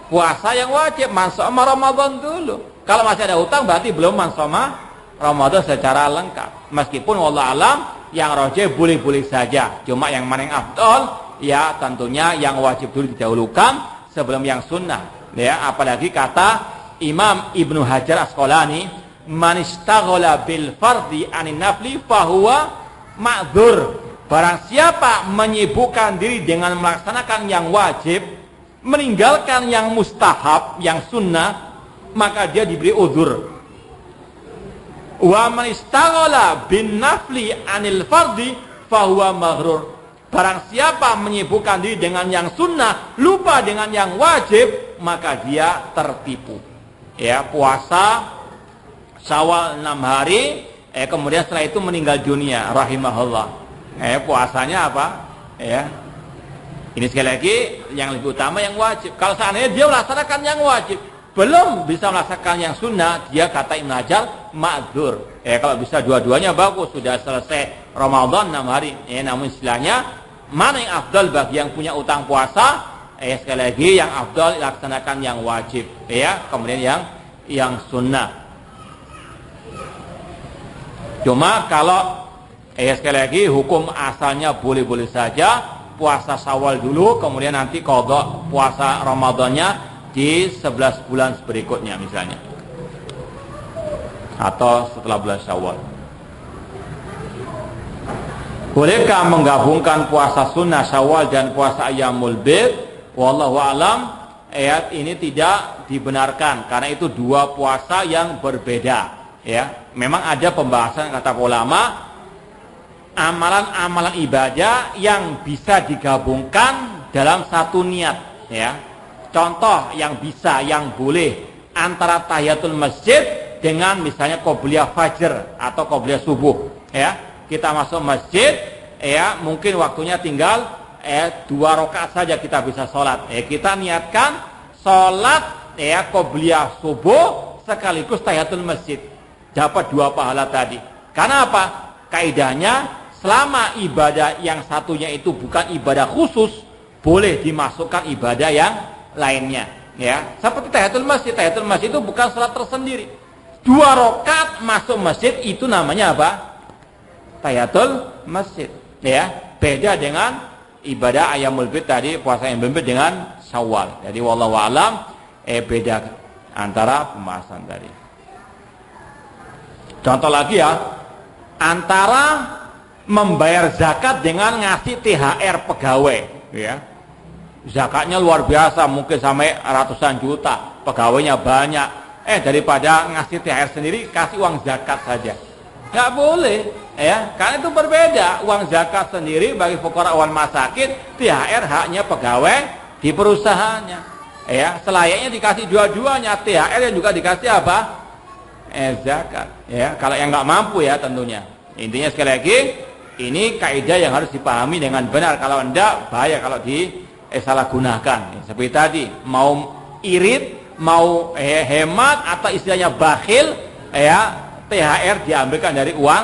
puasa yang wajib, man shoma Ramadan dulu. Kalau masih ada hutang berarti belum man shoma Ramadan secara lengkap. Meskipun wallah alam yang rajih boleh-boleh saja. Cuma yang mana yang afdal, ya tentunya yang wajib dulu didahulukan sebelum yang sunnah. Ya, apalagi kata Imam Ibnu Hajar Asqalani, man istaghala bil fardi anin nafli fahuwa ma'dzur. Barang siapa menyibukkan diri dengan melaksanakan yang wajib, meninggalkan yang mustahab, yang sunnah, maka dia diberi uzur. Wa man istaghala bin nafli anil fardi fahuwa maghrur. Barang siapa menyibukkan diri dengan yang sunnah, lupa dengan yang wajib, maka dia tertipu. Ya, puasa Syawal 6 hari, kemudian setelah itu meninggal dunia, rahimahullah. Puasanya apa? Ya. Ini sekali lagi yang lebih utama yang wajib. Kalau seandainya dia melaksanakan yang wajib, belum bisa melaksanakan yang sunnah, dia kata Ibnu Hajar ma'dzur. Kalau bisa dua-duanya bagus, sudah selesai Ramadan 6 hari. Namun istilahnya mana yang afdal bagi yang punya utang puasa? Sekali lagi yang afdal laksanakan yang wajib, ya. Kemudian yang sunnah. Cuma kalau sekali lagi hukum asalnya boleh-boleh saja, puasa Syawal dulu, kemudian nanti qadha puasa Ramadannya di 11 bulan berikutnya misalnya, atau setelah bulan Syawal. Bolehkah menggabungkan puasa sunnah Syawal dan puasa Ayyamul Bid? Wallahu alam, ayat ini tidak dibenarkan karena itu dua puasa yang berbeda, ya. Memang ada pembahasan kata ulama, amalan-amalan ibadah yang bisa digabungkan dalam satu niat, ya. Contoh yang bisa, yang boleh antara tahiyatul masjid dengan misalnya qobliyah fajr atau qobliyah subuh, ya. Kita masuk masjid, ya, mungkin waktunya tinggal 2 rakaat saja kita bisa sholat. Kita niatkan sholat, ya, qobliyah subuh sekaligus tahiyatul masjid, dapat 2 pahala tadi. Karena apa? Kaidahnya selama ibadah yang satunya itu bukan ibadah khusus, boleh dimasukkan ibadah yang lainnya, ya. Seperti tahiyatul masjid. Tahiyatul masjid itu bukan salat tersendiri. 2 rakaat masuk masjid itu namanya apa? Tahiyatul masjid, ya. Beda dengan ibadah Ayyamul Bid tadi, puasa yang berbeda dengan Syawal. Jadi wallahu alam beda antara pembahasan tadi. Contoh lagi, ya, antara membayar zakat dengan ngasih THR pegawai, ya. Zakatnya luar biasa, mungkin sampai ratusan juta, pegawainya banyak. Daripada ngasih THR sendiri, kasih uang zakat saja. Nggak boleh, ya, karena itu berbeda. Uang zakat sendiri bagi fuqara wal masakin, THR haknya pegawai di perusahaannya, ya. Selayaknya dikasih dua-duanya, THR yang juga dikasih apa? Zakat, ya. Kalau yang nggak mampu, ya, tentunya. Intinya sekali lagi, ini kaidah yang harus dipahami dengan benar. Kalau enggak, bahaya kalau salah gunakan. Seperti tadi, mau irit, mau hemat, atau istilahnya bakhil, ya, THR diambilkan dari uang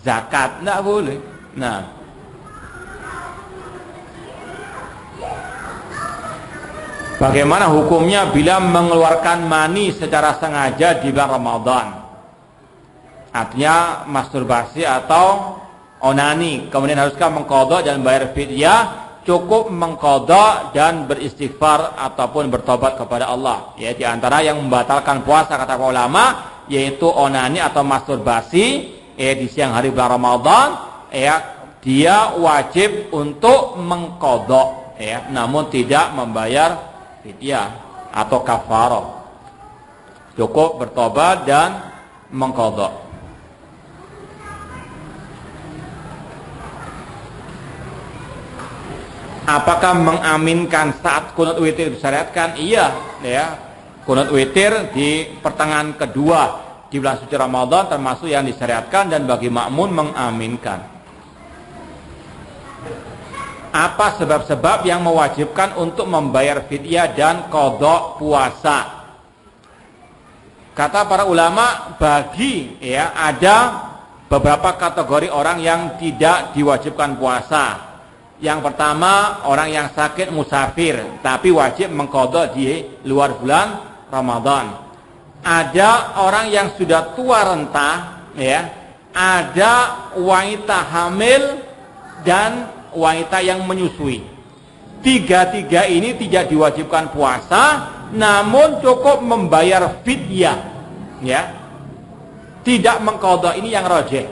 zakat, enggak boleh. Nah, bagaimana hukumnya bila mengeluarkan mani secara sengaja di bulan Ramadan? Artinya masturbasi atau onani, kemudian haruskah mengqadha dan bayar fidyah? Cukup mengqadha dan beristighfar ataupun bertobat kepada Allah. Ya, di antara yang membatalkan puasa kata ulama, yaitu onani atau masturbasi di siang hari bulan Ramadan, dia wajib untuk mengqadha, namun tidak membayar fidyah atau kafarah. Cukup bertobat dan mengqadha. Apakah mengaminkan saat qunut witir disyariatkan? Iya, Qunut witir di pertengahan kedua di bulan suci Ramadan termasuk yang disyariatkan, dan bagi makmum mengaminkan. Apa sebab-sebab yang mewajibkan untuk membayar fidyah dan qadha puasa? Kata para ulama, ada beberapa kategori orang yang tidak diwajibkan puasa. Yang pertama, orang yang sakit musafir tapi wajib mengqadha di luar bulan Ramadan. Ada orang yang sudah tua renta, ada wanita hamil dan wanita yang menyusui. Tiga-tiga ini tidak diwajibkan puasa, namun cukup membayar fidyah, tidak mengqadha. Ini yang rajih.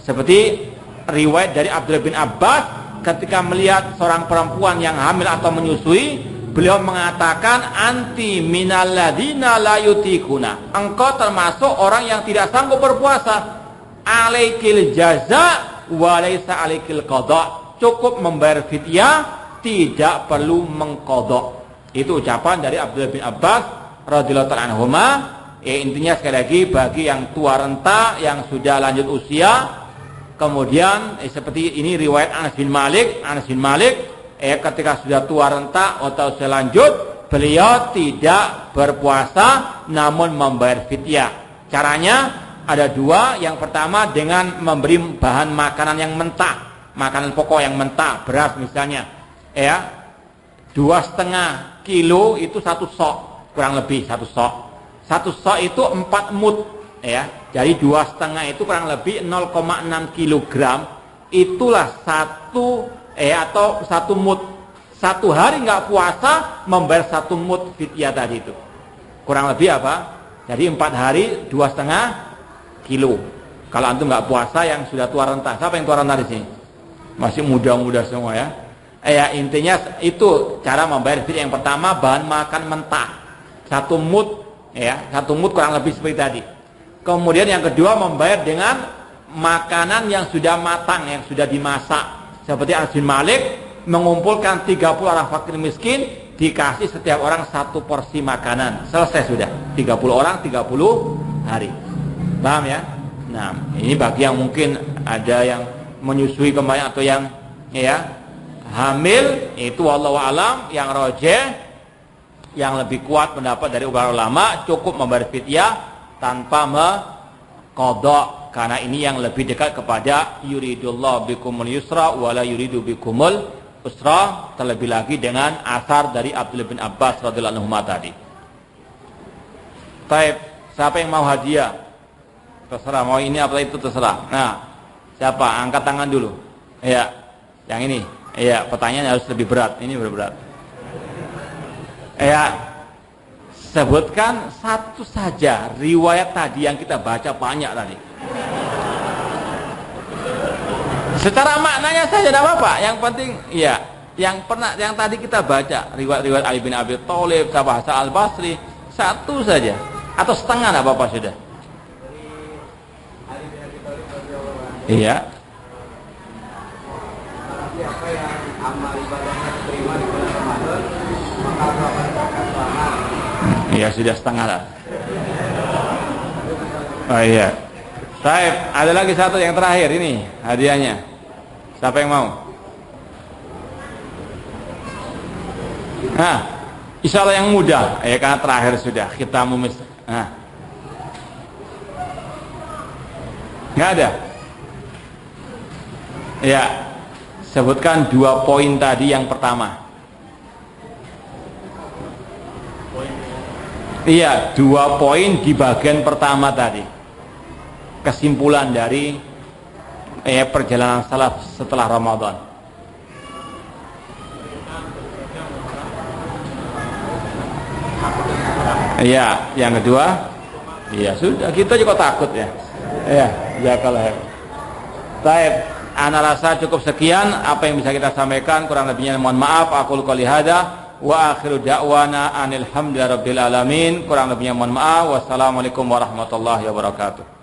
Seperti riwayat dari Abdullah bin Abbas, ketika melihat seorang perempuan yang hamil atau menyusui, beliau mengatakan, anti minal ladzina la yutikuna, engkau termasuk orang yang tidak sanggup berpuasa. Alaikil jaza wa laisa alaikil qadha, cukup membayar fidyah, tidak perlu mengqadha. Itu ucapan dari Abdullah bin Abbas radhiyallahu ta'ala anhuma. Intinya sekali lagi, bagi yang tua renta, yang sudah lanjut usia, kemudian seperti ini riwayat Anas bin Malik, ketika sudah tua renta atau sudah lanjut, beliau tidak berpuasa namun membayar fidyah. Caranya ada dua. Yang pertama dengan memberi bahan makanan yang mentah, makanan pokok yang mentah, beras misalnya, 2,5 kilo itu 1 sok, kurang lebih 1 sok. 1 sok itu 4 mud, jadi 2,5 itu kurang lebih 0,6 kilogram. Itulah atau 1 mud. 1 hari nggak puasa membayar 1 mud fidyah tadi itu. Kurang lebih apa? Jadi 4 hari 2,5 kilo. Kalau antum nggak puasa yang sudah tua renta, siapa yang tua renta di sini? Masih muda-muda semua ya. Intinya itu cara membayar fidyah. Yang pertama, bahan makan mentah 1 mud, 1 mud kurang lebih seperti tadi. Kemudian yang kedua, membayar dengan makanan yang sudah matang, yang sudah dimasak. Seperti Anas bin Malik mengumpulkan 30 orang fakir miskin, dikasih setiap orang 1 porsi makanan. Selesai sudah. 30 orang 30 hari. Paham ya? Nah, ini bagi yang mungkin ada yang menyusui kembali atau yang hamil, itu wallahu alam, yang rajih, yang lebih kuat pendapat dari ulama, cukup membayar fidyah tanpa mengqadha, karena ini yang lebih dekat kepada yuridullah bikumul yusra wala yuridu bikumul usra, terlebih lagi dengan asar dari Abdullah bin Abbas radhiyallahu anhu tadi. Baik, siapa yang mau hadiah? Terserah, mau ini apa itu terserah. Nah, siapa? Angkat tangan dulu. Yang ini. Pertanyaan harus lebih berat. Ini berat. Sebutkan satu saja riwayat tadi yang kita baca banyak tadi. Secara maknanya saja tidak apa-apa. Yang penting yang tadi kita baca riwayat Ali bin Abi Thalib, sahabat Hasan Al-Basri, satu saja atau setengah tidak apa-apa sudah. Iya. Siapa yang amal ibadahnya terima di bulan Ramadan, maka Allah akan selamat. Iya, sudah setengah lah. Oh iya. Baik, ada lagi satu yang terakhir ini hadiahnya. Siapa yang mau? Nah, insya Allah yang mudah. Karena terakhir sudah kita memis. Nah, nggak ada. Sebutkan 2 poin tadi yang pertama. 2 poin di bagian pertama tadi. Kesimpulan dari perjalanan salaf setelah Ramadan. Yang kedua, Iya sudah, kita juga takut ya. Ya, jazakallah. Baik, ana rasa cukup sekian apa yang bisa kita sampaikan, kurang lebihnya mohon maaf. Aqul qouli hadza wa akhiru da'wana anil hamdulillahirabbil alamin. Kurang lebihnya mohon maaf. Wassalamualaikum warahmatullahi wabarakatuh.